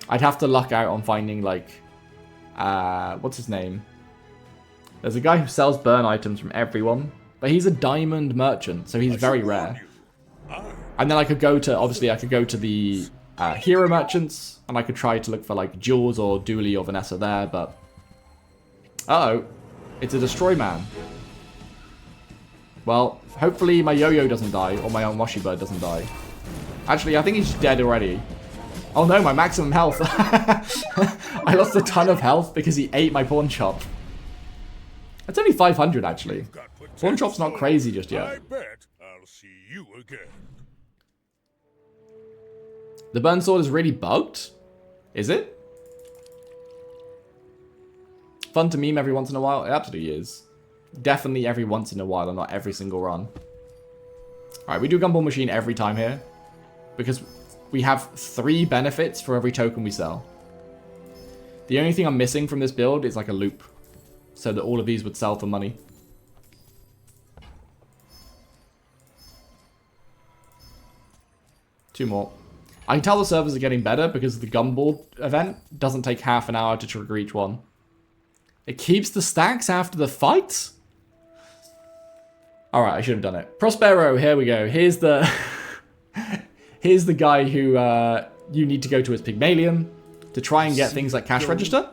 I'd have to luck out on finding, like, what's his name? There's a guy who sells burn items from everyone, but he's a diamond merchant, so he's very rare. And then I could go to, obviously, I could go to the hero merchants, and I could try to look for, like, Jules or Dooley or Vanessa there, but... Uh-oh. It's a Destroy Man. Well, hopefully my Yoyo doesn't die, or my Unwashy Bird doesn't die. Actually, I think he's dead already. Oh no, my maximum health. I lost a ton of health because he ate my pawn shop. It's only 500, actually. Pawn shop's not crazy just yet. I bet I'll see you again. The burn sword is really bugged? Is it? Fun to meme every once in a while? It absolutely is. Definitely every once in a while and not every single run. Alright, we do Gumball Machine every time here. Because we have 3 benefits for every token we sell. The only thing I'm missing from this build is like a loop. So that all of these would sell for money. Two more. I can tell the servers are getting better because the Gumball event doesn't take half an hour to trigger each one. It keeps the stacks after the fight? Alright, I should have done it. Prospero, here we go. Here's the... Here's the guy who you need to go to as Pygmalion to try and get things like cash register.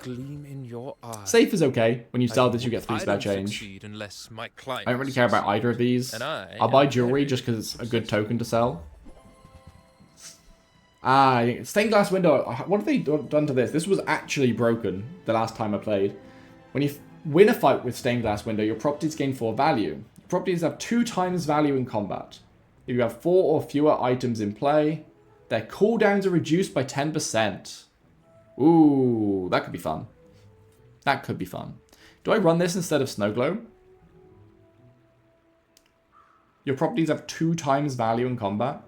Safe is okay. When you sell this, you get 3 spare change. I don't really care about either of these. I'll buy jewelry just because it's a good token to sell. Stained glass window. What have they done to this? This was actually broken the last time I played. When you win a fight with stained glass window, your properties gain 4 value. Properties have 2 times value in combat. If you have 4 or fewer items in play, their cooldowns are reduced by 10%. Ooh, that could be fun. That could be fun. Do I run this instead of Snow Globe? Your properties have 2 times value in combat.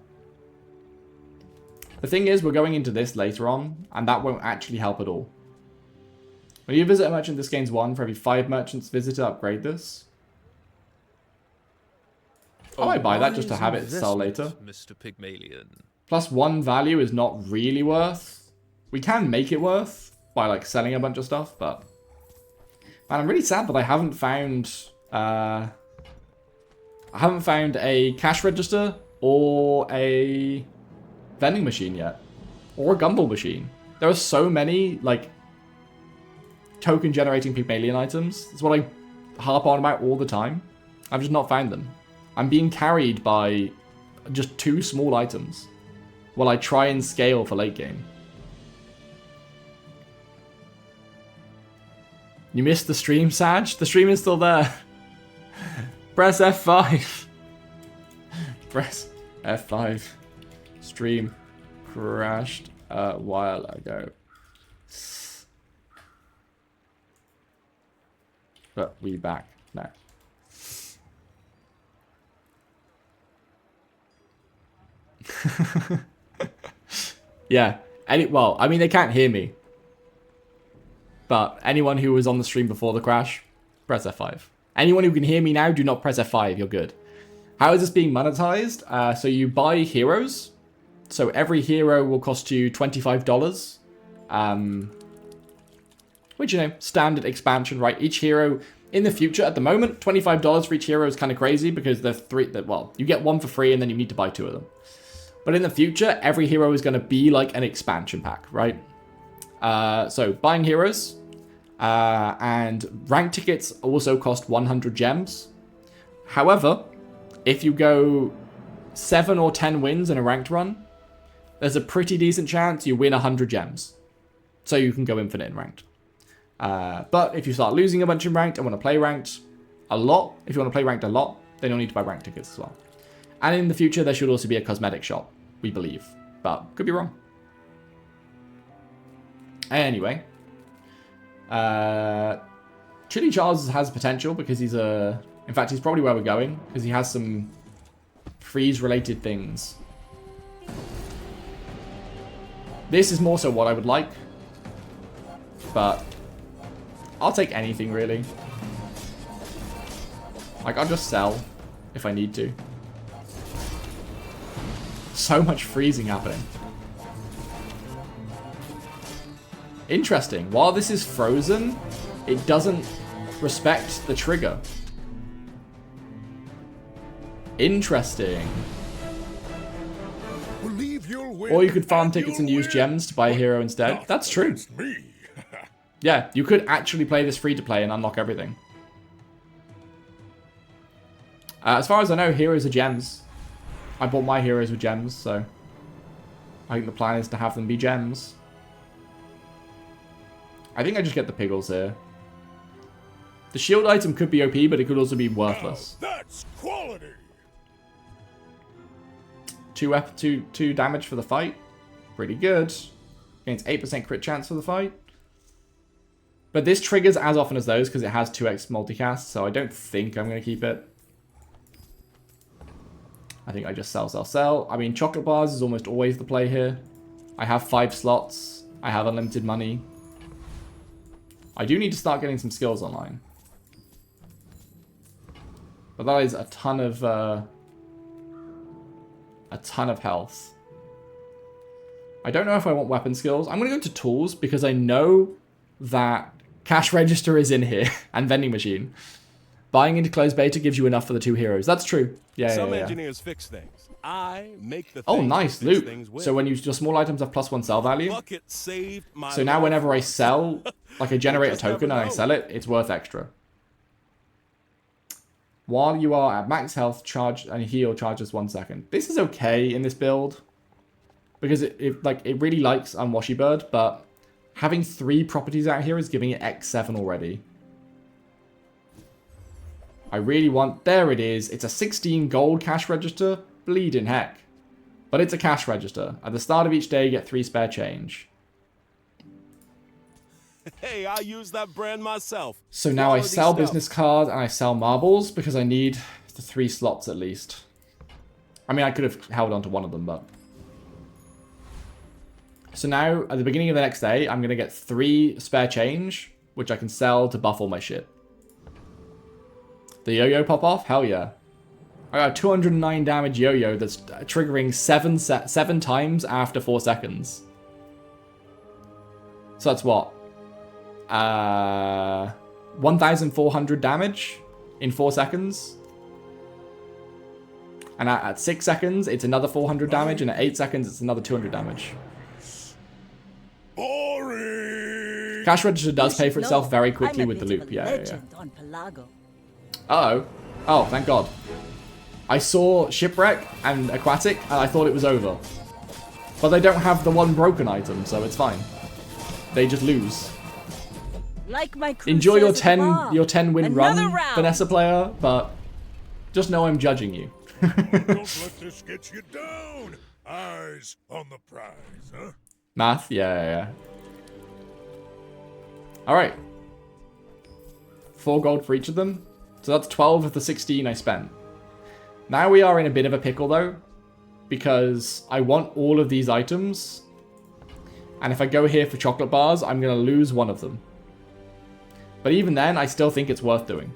The thing is, we're going into this later on, and that won't actually help at all. When you visit a merchant, this gains 1 for every 5 merchants visited. Upgrade this. I might buy that just to have it sell later. Mr. Pygmalion. Plus 1 value is not really worth. We can make it worth by like selling a bunch of stuff, but man, I'm really sad that I haven't found a cash register or a vending machine yet, or a Gumball machine. There are so many like token generating Pygmalion items. That's what I harp on about all the time. I've just not found them. I'm being carried by just 2 small items while I try and scale for late game. You missed the stream, Sag? The stream is still there. Press F5. Press F5. Stream crashed a while ago. But we back now. Yeah. Well, I mean, they can't hear me. But anyone who was on the stream before the crash, press F5. Anyone who can hear me now, do not press F5. You're good. How is this being monetized? So you buy heroes. So every hero will cost you $25. Which, you know, standard expansion, right? Each hero In the future, at the moment, $25 for each hero is kind of crazy because well, you get one for free and then you need to buy 2 of them. But in the future, every hero is going to be like an expansion pack, right? So buying heroes and rank tickets also cost 100 gems. However, if you go 7 or 10 wins in a ranked run, there's a pretty decent chance you win 100 gems. So you can go infinite in ranked. But if you start losing a bunch in ranked and want to play ranked a lot, if you want to play ranked a lot, then you'll need to buy ranked tickets as well. And in the future, there should also be a cosmetic shop, we believe. But could be wrong. Anyway. Chili Charles has potential because he's a... In fact, he's probably where we're going because he has some freeze-related things. This is more so what I would like. But I'll take anything, really. Like, I'll just sell if I need to. So much freezing happening. Interesting. While this is frozen, it doesn't respect the trigger. Interesting. Or you could farm tickets and use gems to buy a hero instead. That's true. Yeah, you could actually play this free to play and unlock everything. As far as I know, heroes are gems. I bought my heroes with gems, so I think the plan is to have them be gems. I think I just get the Piggles here. The shield item could be OP, but it could also be worthless. That's quality. 2 damage for the fight. Pretty good. Gains 8% crit chance for the fight. But this triggers as often as those because it has 2x multicast, so I don't think I'm going to keep it. I think I just sell. I mean, chocolate bars is almost always the play here. I have 5 slots. I have unlimited money. I do need to start getting some skills online. But that is a ton of health. I don't know if I want weapon skills. I'm going to go to tools because I know that cash register is in here and vending machine. Buying into closed beta gives you enough for the 2 heroes. That's true. Yeah, Some engineers fix things. I make the oh, nice loot. So when your small items have +1 sell value. So now whenever I sell, like I generate a token and I sell it, it's worth extra. While you are at max health, charge and heal charges 1 second. This is okay in this build because it really likes Unwashy Bird, but having 3 properties out here is giving it X7 already. I really want... There it is. It's a 16 gold cash register. Bleeding heck. But it's a cash register. At the start of each day, you get 3 spare change. Hey, I use that brand myself. So now I sell business cards and I sell marbles because I need the 3 slots at least. I mean, I could have held on to one of them, but... So now, at the beginning of the next day, I'm going to get 3 spare change, which I can sell to buff all my shit. The yo-yo pop off? Hell yeah. I got a 209 damage yo-yo that's triggering 7 times after 4 seconds. So that's what? 1,400 damage in 4 seconds. And at 6 seconds, it's another 400 damage, and at 8 seconds, it's another 200 damage. Boring. Cash register does pay for itself very quickly with the loop. Yeah. Uh-oh. Oh, thank God. I saw Shipwreck and Aquatic, and I thought it was over. But they don't have the 1 broken item, so it's fine. They just lose. Like my enjoy your 10 win run, Vanessa player, but just know I'm judging you. Don't let this get you down. Eyes on the prize, huh? Math? Yeah. Alright. 4 gold for each of them. So that's 12 of the 16 I spent. Now we are in a bit of a pickle though, because I want all of these items, and if I go here for chocolate bars, I'm going to lose one of them. But even then, I still think it's worth doing.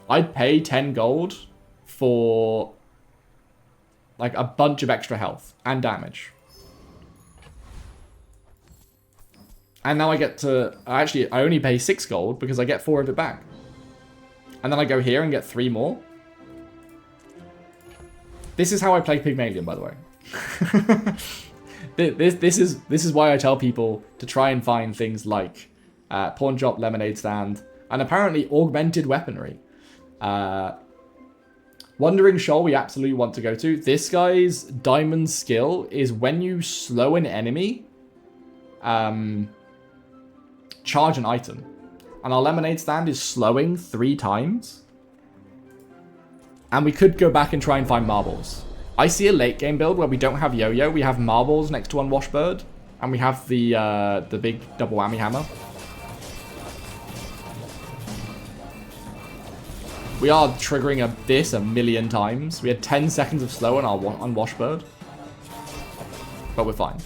I'd pay 10 gold for like a bunch of extra health and damage. And now I get to... Actually, I only pay 6 gold because I get 4 of it back. And then I go here and get 3 more. This is how I play Pygmalion, by the way. This is why I tell people to try and find things like pawn shop, lemonade stand, and apparently augmented weaponry. Wandering Shoal we absolutely want to go to. This guy's diamond skill is when you slow an enemy, charge an item. And our lemonade stand is slowing 3 times. And we could go back and try and find marbles. I see a late game build where we don't have Yo-Yo. We have marbles next to Unwashed Bird. And we have the big double whammy hammer. We are triggering this a million times. We had 10 seconds of slow on our Unwashed Bird. But we're fine.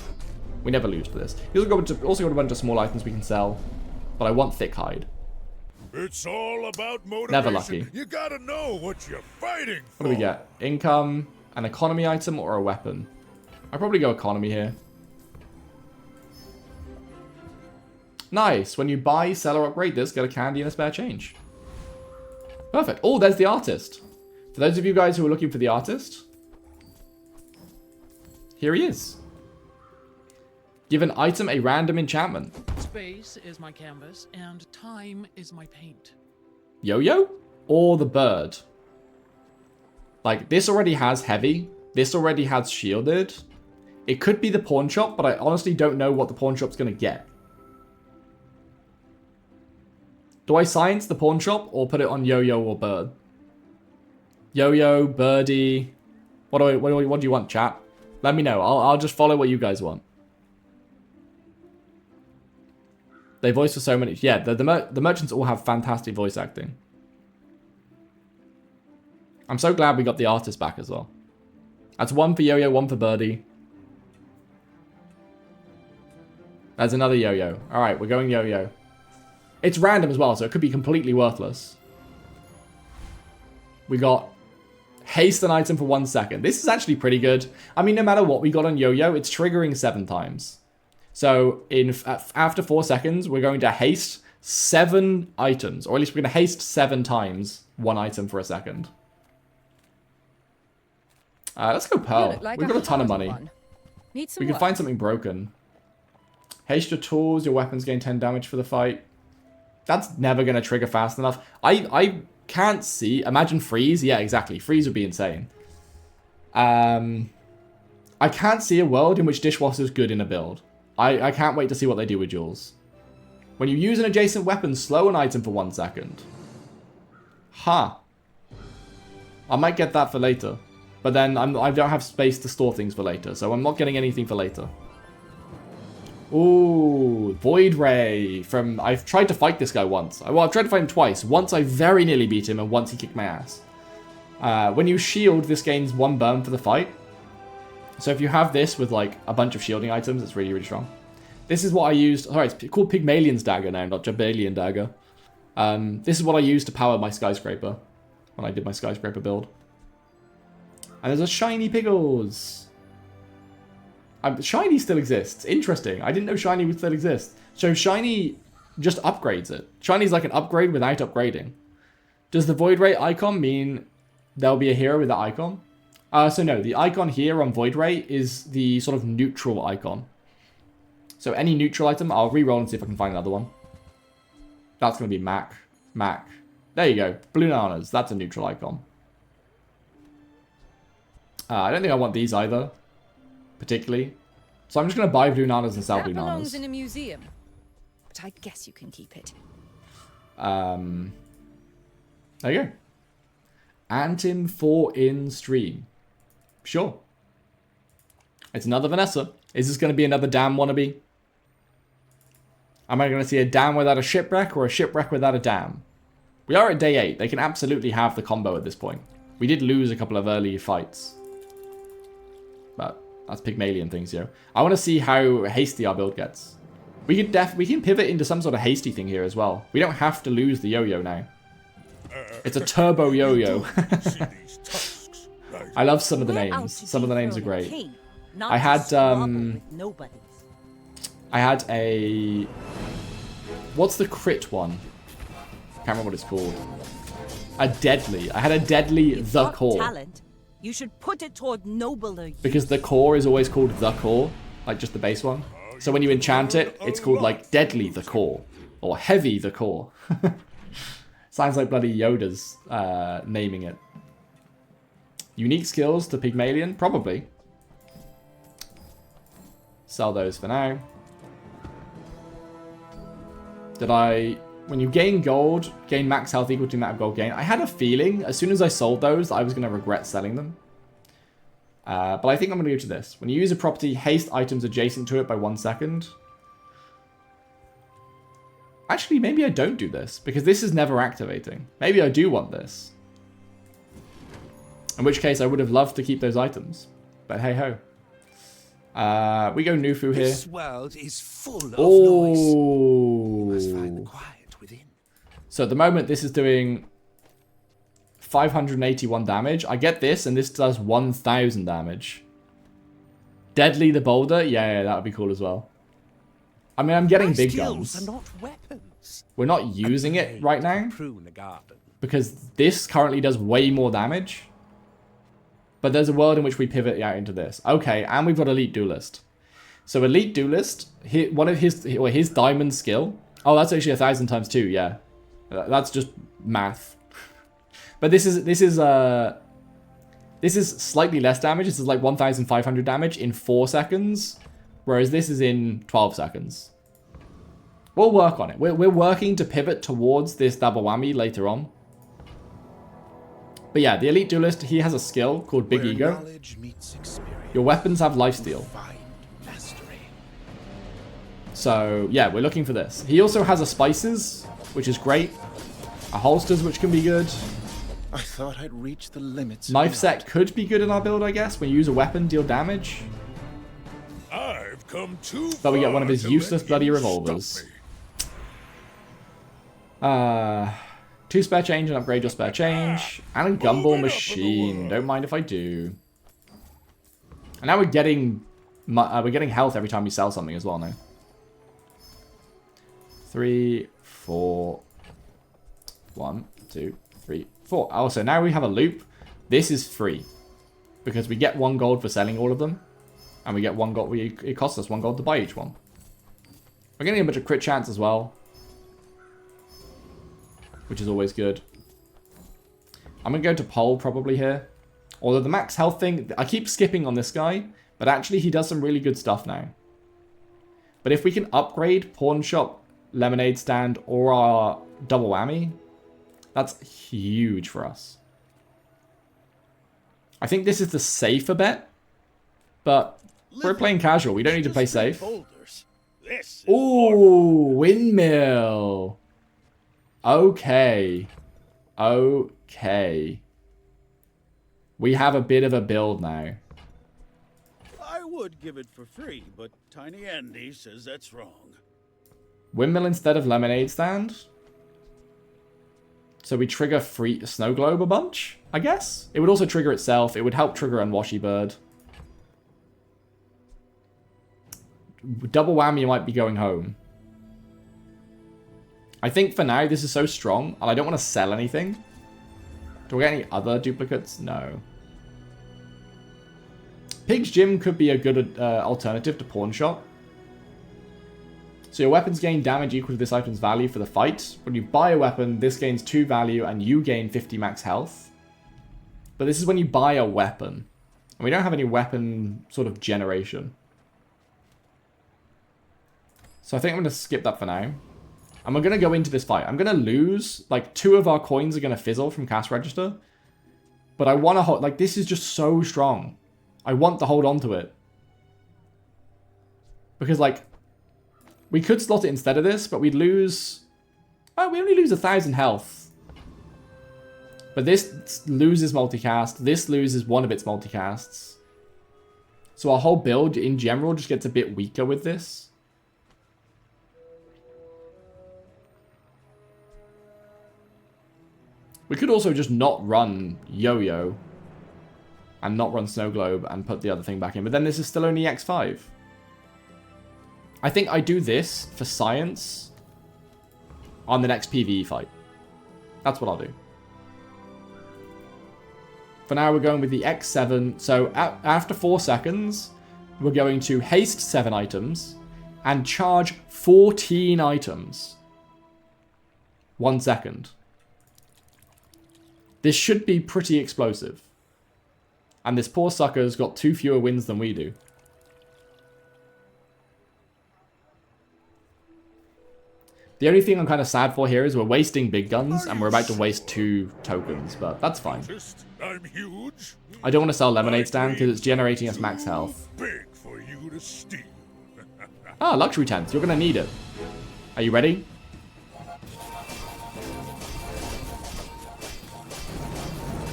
We never lose to this. We also got a bunch of small items we can sell. But I want thick hide. It's all about motivation. Never lucky. You gotta know what you're fighting for. What do we get? Income, an economy item, or a weapon? I'd probably go economy here. Nice. When you buy, sell, or upgrade this, get a candy and a spare change. Perfect. Oh, there's the artist. For those of you guys who are looking for the artist, here he is. Give an item a random enchantment. Space is my canvas, and time is my paint. Yo-Yo? Or the bird? Like, this already has heavy. This already has shielded. It could be the pawn shop, but I honestly don't know what the pawn shop's going to get. Do I science the pawn shop or put it on Yo-Yo or bird? Yo-Yo, birdie. What do you want, chat? Let me know. I'll just follow what you guys want. They voice for so many. Yeah, the merchants all have fantastic voice acting. I'm so glad we got the artist back as well. That's 1 for Yo-Yo, 1 for Birdie. There's another Yo-Yo. Alright, we're going Yo-Yo. It's random as well, so it could be completely worthless. We got haste an item for 1 second. This is actually pretty good. I mean, no matter what we got on Yo-Yo, it's triggering 7 times. So after 4 seconds, we're going to haste 7 items. Or at least we're going to haste 7 times 1 item for a second. Let's go Pearl. Like We've got a ton of money. We can find something broken. Haste your tools. Your weapons gain 10 damage for the fight. That's never going to trigger fast enough. I can't see. Imagine freeze. Yeah, exactly. Freeze would be insane. I can't see a world in which Dishwasher's good in a build. I can't wait to see what they do with Jules. When you use an adjacent weapon, slow an item for 1 second. Huh. I might get that for later. But then I don't have space to store things for later, so I'm not getting anything for later. Ooh, Void Ray from... I've tried to fight this guy once. Well, I've tried to fight him twice. Once I very nearly beat him, and once he kicked my ass. When you shield, this gains 1 burn for the fight. So if you have this with like a bunch of shielding items, it's really, really strong. This is what I used. Sorry, it's called Pygmalion's Dagger now, not Jabalion Dagger. This is what I used to power my skyscraper when I did my skyscraper build. And there's a shiny Piggles. Shiny still exists. Interesting. I didn't know Shiny would still exist. So Shiny just upgrades it. Shiny's like an upgrade without upgrading. Does the Void Ray icon mean there'll be a hero with that icon? So no, the icon here on Void Ray is the sort of neutral icon. So any neutral item, I'll re-roll and see if I can find another one. That's going to be Mac. Mac. There you go. Blue Nanas. That's a neutral icon. I don't think I want these either, particularly. So I'm just going to buy Blue Nanas and sell Blue Nanas. That belongs in a museum, but I guess you can keep it. There you go. Antin 4 in stream. Sure. It's another Vanessa. Is this going to be another dam wannabe? Am I going to see a dam without a shipwreck or a shipwreck without a dam? We are at day 8. They can absolutely have the combo at this point. We did lose a couple of early fights. But that's Pygmalion things, yo. I want to see how hasty our build gets. We can pivot into some sort of hasty thing here as well. We don't have to lose the Yo-Yo now. It's a turbo Yo-Yo. I love some of the names. Some of the names are great. I had a... What's the crit one? Can't remember what it's called. A deadly. I had a deadly You've the got core. talent. You should put it toward nobler use. Because the core is always called the core, like just the base one. So when you enchant it, it's called like deadly the core or heavy the core. Sounds like bloody Yoda's naming it. Unique skills to Pygmalion? Probably. Sell those for now. Did I... When you gain gold, gain max health equal to the amount of gold gain. I had a feeling, as soon as I sold those, I was going to regret selling them. But I think I'm going to go to this. When you use a property, haste items adjacent to it by 1 second. Actually, maybe I don't do this, because this is never activating. Maybe I do want this. In which case, I would have loved to keep those items. But hey ho. We go Nufu here. This world is full of noise. You must find the quiet within. So at the moment, this is doing 581 damage. I get this, and this does 1,000 damage. Deadly the Boulder? Yeah, that would be cool as well. I mean, I'm getting big guns. Are not weapons. We're not using it right now. Prune a garden. Because this currently does way more damage. But there's a world in which we pivot out into this. Okay, and we've got Elite Duelist. So Elite Duelist, one of his diamond skill. Oh, that's actually 1,000 times 2, yeah. That's just math. But this is slightly less damage. This is like 1,500 damage in 4 seconds. Whereas this is in 12 seconds. We'll work on it. We're working to pivot towards this double whammy later on. But yeah, the Elite Duelist, he has a skill called Big Ego. Your weapons have lifesteal. So yeah, we're looking for this. He also has a Spices, which is great. A Holsters, which can be good. I thought I'd reach the limits. Knife set could be good in our build, I guess. When you use a weapon, deal damage. I've come too far. But we get one of his to useless let bloody you revolvers. stop me. 2 spare change and upgrade your spare change. And a gumball machine. Don't mind if I do. And now we're getting health every time we sell something as well now. 3, 4. 1, 2, 3, 4. Oh, so now we have a loop. This is free. Because we get 1 gold for selling all of them. And we get 1 gold. It costs us 1 gold to buy each one. We're getting a bunch of crit chance as well. Which is always good. I'm going to go to Pole probably here. Although the max health thing, I keep skipping on this guy. But actually he does some really good stuff now. But if we can upgrade Pawn Shop, Lemonade Stand, or our double whammy, that's huge for us. I think this is the safer bet. But we're playing casual. We don't need to play safe. Ooh, windmill. Okay. Okay. We have a bit of a build now. I would give it for free, but Tiny Andy says that's wrong. Windmill instead of Lemonade Stand? So we trigger free Snow Globe a bunch, I guess? It would also trigger itself. It would help trigger Unwashy Bird. Double whammy might be going home. I think for now this is so strong, and I don't want to sell anything. Do we get any other duplicates? No. Pig's Gym could be a good alternative to Pawn Shop. So your weapons gain damage equal to this item's value for the fight. When you buy a weapon, this gains 2 value and you gain 50 max health. But this is when you buy a weapon. And we don't have any weapon sort of generation. So I think I'm going to skip that for now. And we're going to go into this fight. I'm going to lose. Like, 2 of our coins are going to fizzle from cash register. But I want to hold... Like, this is just so strong. I want to hold on to it. Because, like... We could slot it instead of this, but we'd lose... Oh, we only lose 1,000 health. But this loses multicast. This loses one of its multicasts. So our whole build, in general, just gets a bit weaker with this. We could also just not run Yoyo. And not run Snow Globe and put the other thing back in. But then this is still only X5. I think I do this for science on the next PvE fight. That's what I'll do. For now, we're going with the X7. So after 4 seconds, we're going to haste 7 items and charge 14 items. 1 second. This should be pretty explosive. And this poor sucker's got 2 fewer wins than we do. The only thing I'm kind of sad for here is we're wasting big guns and we're about to waste 2 tokens, but that's fine. I'm huge. I don't want to sell Lemonade Stand because it's generating us max health. Big for you to steal. Ah, luxury tents. You're going to need it. Are you ready?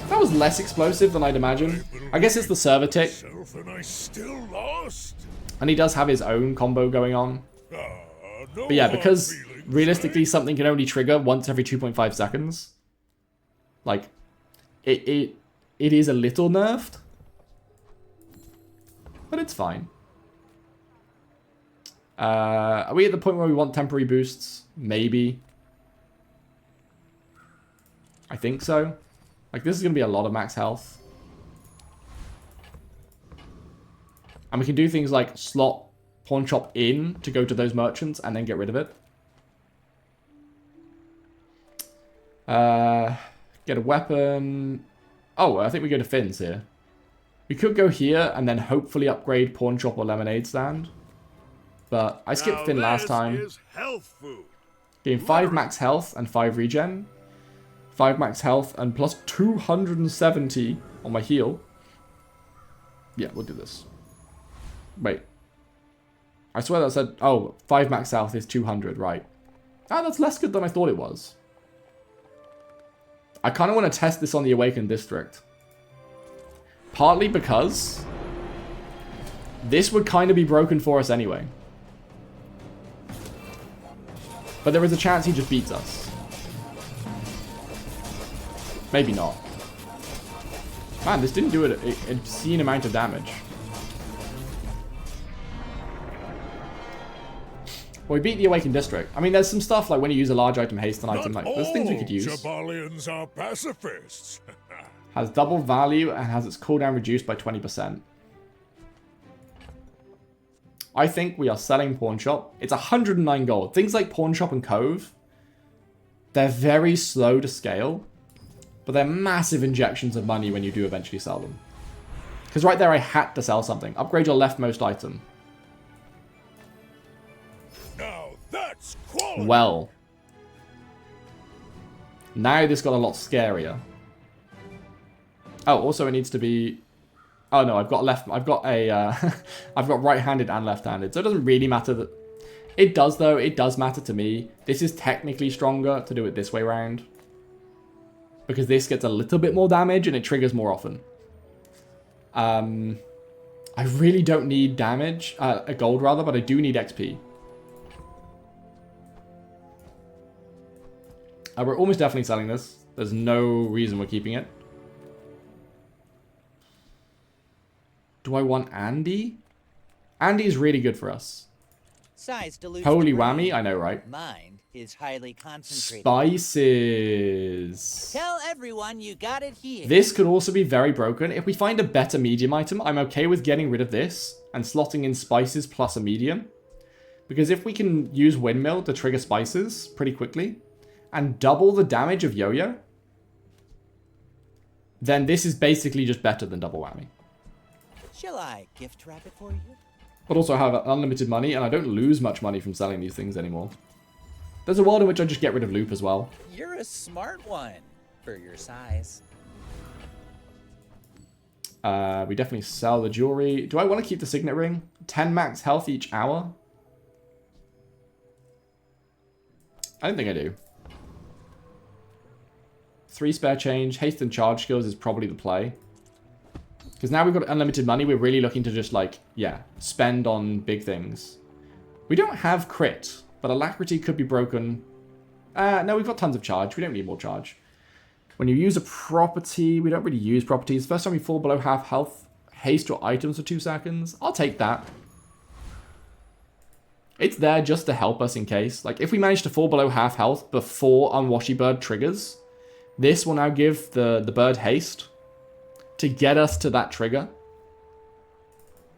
That was less explosive than I'd imagine. I guess it's the server tick. And I still lost. And he does have his own combo going on. But yeah, because realistically something can only trigger once every 2.5 seconds. Like, it is a little nerfed. But it's fine. Are we at the point where we want temporary boosts? Maybe. I think so. Like, this is going to be a lot of max health. And we can do things like slot pawn shop in to go to those merchants and then get rid of it. Get a weapon. Oh, I think we go to Finn's here. We could go here and then hopefully upgrade pawn shop or lemonade stand. But I skipped Finn last time. Getting 5 max health and 5 regen. 5 max health and plus 270 on my heal. Yeah, we'll do this. Wait. I swear that said... Oh, 5 max health is 200, right. Ah, that's less good than I thought it was. I kind of want to test this on the Awakened District. Partly because... this would kind of be broken for us anyway. But there is a chance he just beats us. Maybe not. Man, this didn't do an obscene amount of damage. Well, we beat the Awakened District. I mean, there's some stuff like when you use a large item, haste an item, like there's things we could use. Jabalians are pacifists. Has double value and has its cooldown reduced by 20%. I think we are selling Pawn Shop. It's 109 gold. Things like Pawn Shop and Cove, they're very slow to scale, but they're massive injections of money when you do eventually sell them. Because right there I had to sell something. Upgrade your leftmost item. Now that's quality. Well. Now this got a lot scarier. Oh, also it needs to be... Oh no, I've got I've got right-handed and left-handed, so it doesn't really matter that... It does though, it does matter to me. This is technically stronger to do it this way round. Because this gets a little bit more damage and it triggers more often. I really don't need damage, a gold rather, but I do need XP. We're almost definitely selling this. There's no reason we're keeping it. Do I want Andy? Andy is really good for us. Size dilutes Holy the whammy, brain. I know, right? Mind is highly concentrated. Spices. Tell everyone you got it here. This could also be very broken. If we find a better medium item, I'm okay with getting rid of this and slotting in spices plus a medium. Because if we can use Windmill to trigger spices pretty quickly and double the damage of Yoyo, then this is basically just better than double whammy. Shall I gift wrap it for you? But also have unlimited money, and I don't lose much money from selling these things anymore. There's a world in which I just get rid of loop as well. You're a smart one for your size. We definitely sell the jewelry. Do I want to keep the signet ring? 10 max health each hour? I don't think I do. 3 spare change. Haste and charge skills is probably the play. Because now we've got unlimited money, we're really looking to just, like, yeah, spend on big things. We don't have crit, but alacrity could be broken. No, we've got tons of charge. We don't need more charge. When you use a property, we don't really use properties. First time we fall below half health, haste your items for 2 seconds. I'll take that. It's there just to help us in case. Like, if we manage to fall below half health before Unwashy Bird triggers, this will now give the bird haste. to get us to that trigger.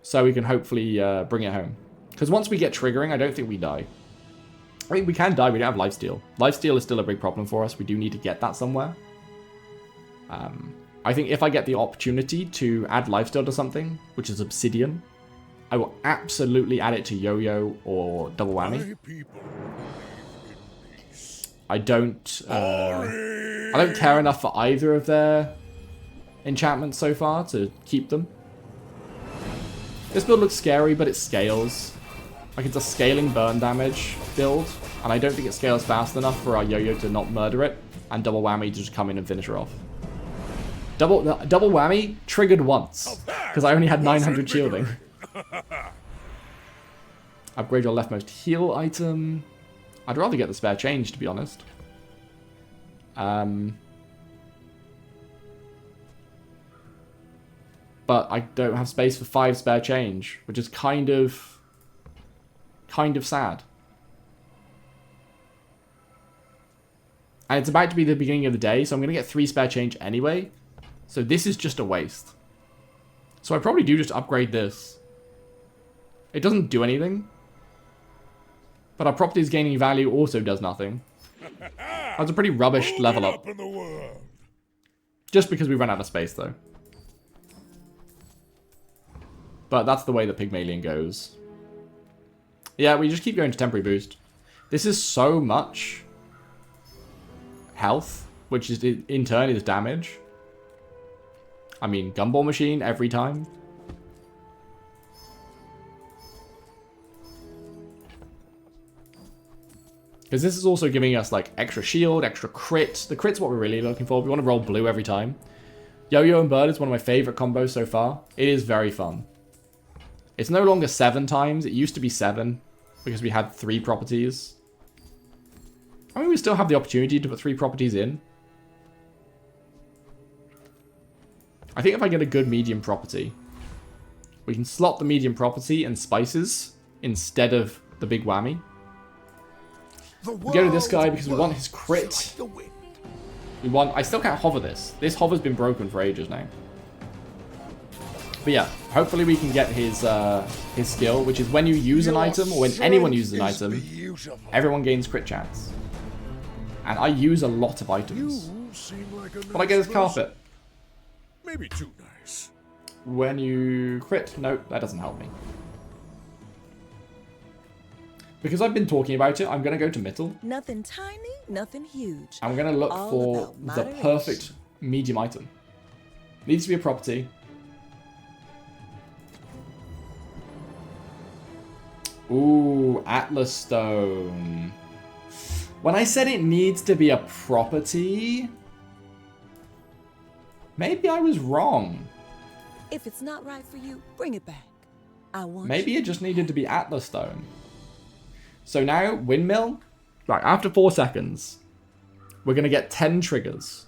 So we can hopefully bring it home. Because once we get triggering, I don't think we die. I mean, we can die. We don't have lifesteal. Lifesteal is still a big problem for us. We do need to get that somewhere. I think if I get the opportunity to add lifesteal to something, which is obsidian, I will absolutely add it to Yoyo or double whammy. I don't care enough for either of their enchantments so far to keep them. This build looks scary, but it scales. Like, it's a scaling burn damage build, and I don't think it scales fast enough for our Yoyo to not murder it, and double whammy to just come in and finish her off. Double whammy triggered once, because I only had 900 shielding. Upgrade your leftmost heal item. I'd rather get the spare change, to be honest. But I don't have space for 5 spare change, which is kind of sad. And it's about to be the beginning of the day, so I'm going to get 3 spare change anyway. So this is just a waste. So I probably do just upgrade this. It doesn't do anything. But our properties gaining value also does nothing. That's a pretty rubbish level up. Just because we ran out of space, though. But that's the way that Pygmalion goes. Yeah, we just keep going to temporary boost. This is so much health, which is in turn is damage. I mean, gumball machine every time. Because this is also giving us like extra shield, extra crit. The crit's what we're really looking for. We want to roll blue every time. Yo-Yo and Bird is one of my favorite combos so far. It is very fun. It's no longer 7 times. It used to be 7 because we had 3 properties. I mean, we still have the opportunity to put 3 properties in. I think if I get a good medium property, we can slot the medium property and spices instead of the big whammy. We go to this guy because we want his crit. We want... I still can't hover this. This hover's been broken for ages now. But yeah, hopefully we can get his skill, which is when you use an item, or when anyone uses an item, everyone gains crit chance. And I use a lot of items. But I get his carpet. Maybe too nice. When you crit, nope, that doesn't help me. Because I've been talking about it, I'm going to go to Mittel. Nothing tiny, nothing huge. I'm going to look for the perfect medium item. Needs to be a property. Ooh, Atlas Stone. When I said it needs to be a property, maybe I was wrong. If it's not right for you, bring it back. I want Maybe it just needed to be Atlas Stone. So now, windmill. Right, after 4 seconds, we're going to get 10 triggers.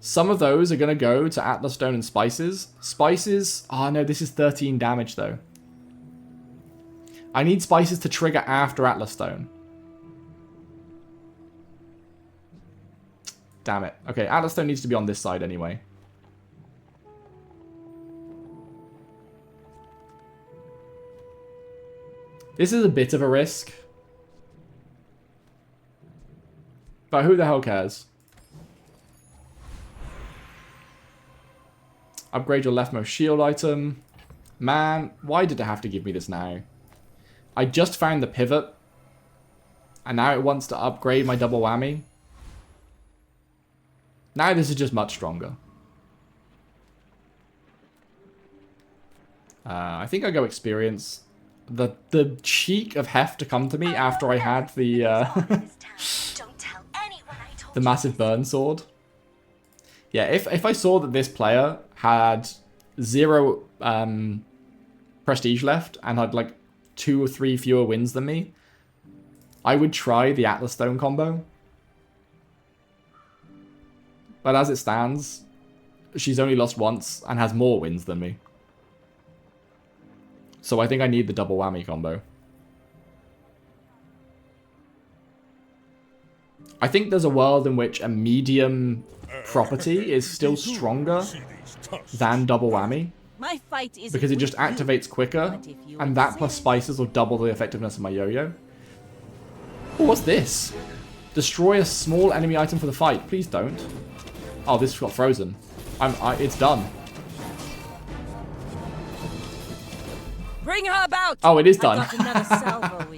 Some of those are going to go to Atlas Stone and Spices. Spices... Oh, no, this is 13 damage, though. I need Spices to trigger after Atlas Stone. Damn it. Okay, Atlas Stone needs to be on this side anyway. This is a bit of a risk. But who the hell cares? Upgrade your leftmost shield item. Man, why did it have to give me this now? I just found the pivot. And now it wants to upgrade my double whammy. Now this is just much stronger. I think I go experience. The cheek of Hef to come to me after I had the the massive burn sword. Yeah, if I saw that this player had 0 prestige left and had like 2 or 3 fewer wins than me, I would try the Atlas Stone combo. But as it stands, she's only lost once and has more wins than me. So I think I need the double whammy combo. I think there's a world in which a medium property is still stronger than double whammy. My fight is Because it just activates quicker, and that plus spices will double the effectiveness of my yo-yo. Oh, what's this? Destroy a small enemy item for the fight. Please don't. Oh, this got frozen. It's done. Bring her about. Oh, it is done. I've got another salvo with me.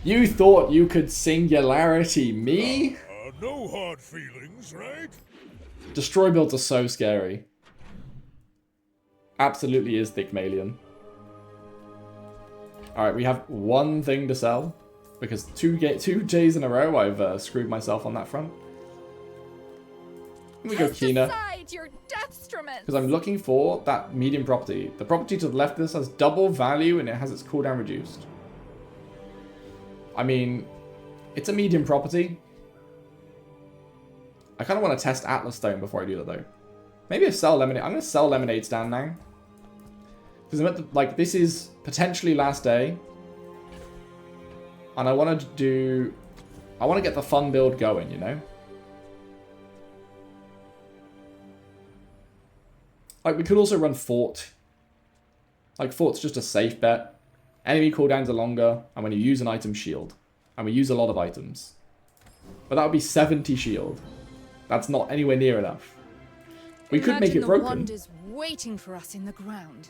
You thought you could singularity me? No hard feelings, right? Destroy builds are so scary. Absolutely is Thickmalion. Alright, we have one thing to sell. Because two days in a row I've screwed myself on that front. Here we go, Kina. Because I'm looking for that medium property. The property to the left of this has double value and it has its cooldown reduced. I mean, it's a medium property. I kind of want to test Atlas Stone before I do that though. Maybe I sell Lemonade. I'm going to sell Lemonade Stand now. Because I'm at the, like, this is potentially last day. And I want to get the fun build going, you know? Like, we could also run Fort. Like, Fort's just a safe bet. Enemy cooldowns are longer, and when you use an item, shield. And we use a lot of items. But that would be 70 shield. That's not anywhere near enough. We could make it broken. Wonders waiting for us in the ground.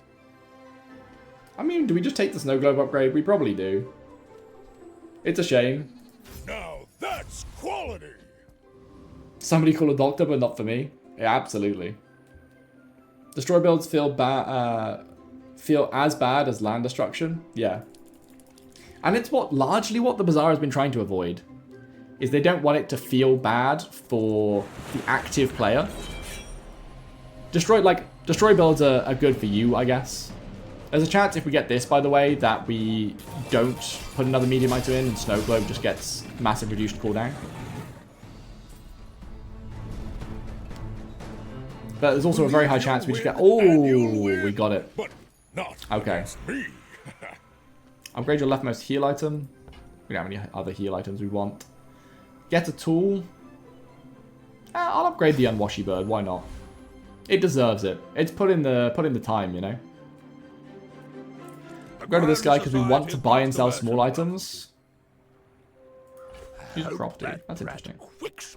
I mean, do we just take the snow globe upgrade? We probably do. It's a shame. Now that's quality. Somebody call a doctor, but not for me. Yeah, absolutely. Destroy builds feel as bad as land destruction. Yeah. And it's largely what the Bazaar has been trying to avoid. Is they don't want it to feel bad for the active player. Destroy builds are good for you, I guess. There's a chance if we get this, by the way, that we don't put another medium item in and Snow Globe just gets massive reduced cooldown. But there's also a very high chance we just get... Oh, we got it. Okay. Upgrade your leftmost heal item. We don't have any other heal items we want. Get a tool. I'll upgrade the Unwashy Bird. Why not? It deserves it. It's put in the time, you know. Go to this guy because we want to buy and sell small items. Use a property. That's interesting.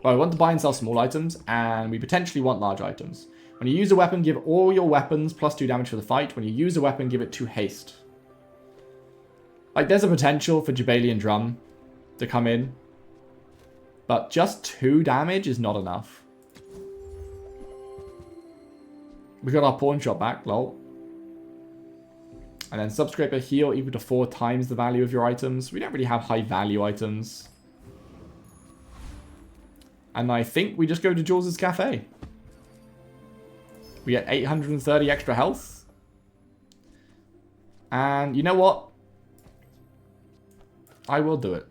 Well, we want to buy and sell small items, and we potentially want large items. When you use a weapon, give all your weapons plus 2 damage for the fight. When you use a weapon, give it 2 haste. Like, there's a potential for Jabalian Drum to come in. But just 2 damage is not enough. We got our pawn shot back, lol. And then Subscraper heal equal to 4 times the value of your items. We don't really have high value items. And I think we just go to Jules' Cafe. We get 830 extra health. And you know what? I will do it.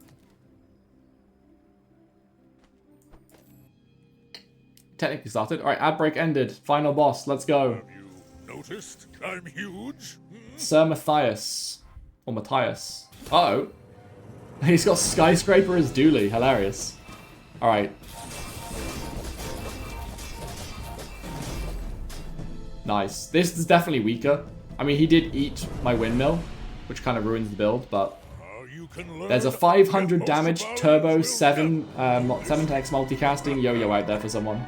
Technically started. Alright, ad break ended. Final boss. Let's go. Have you noticed I'm huge? Sir Matthias. Or Matthias. Uh-oh. He's got Skyscraper as Dooley. Hilarious. Alright. Nice. This is definitely weaker. I mean, he did eat my windmill, which kind of ruins the build, but... There's a 500 damage turbo 7x multicasting yo-yo out there for someone.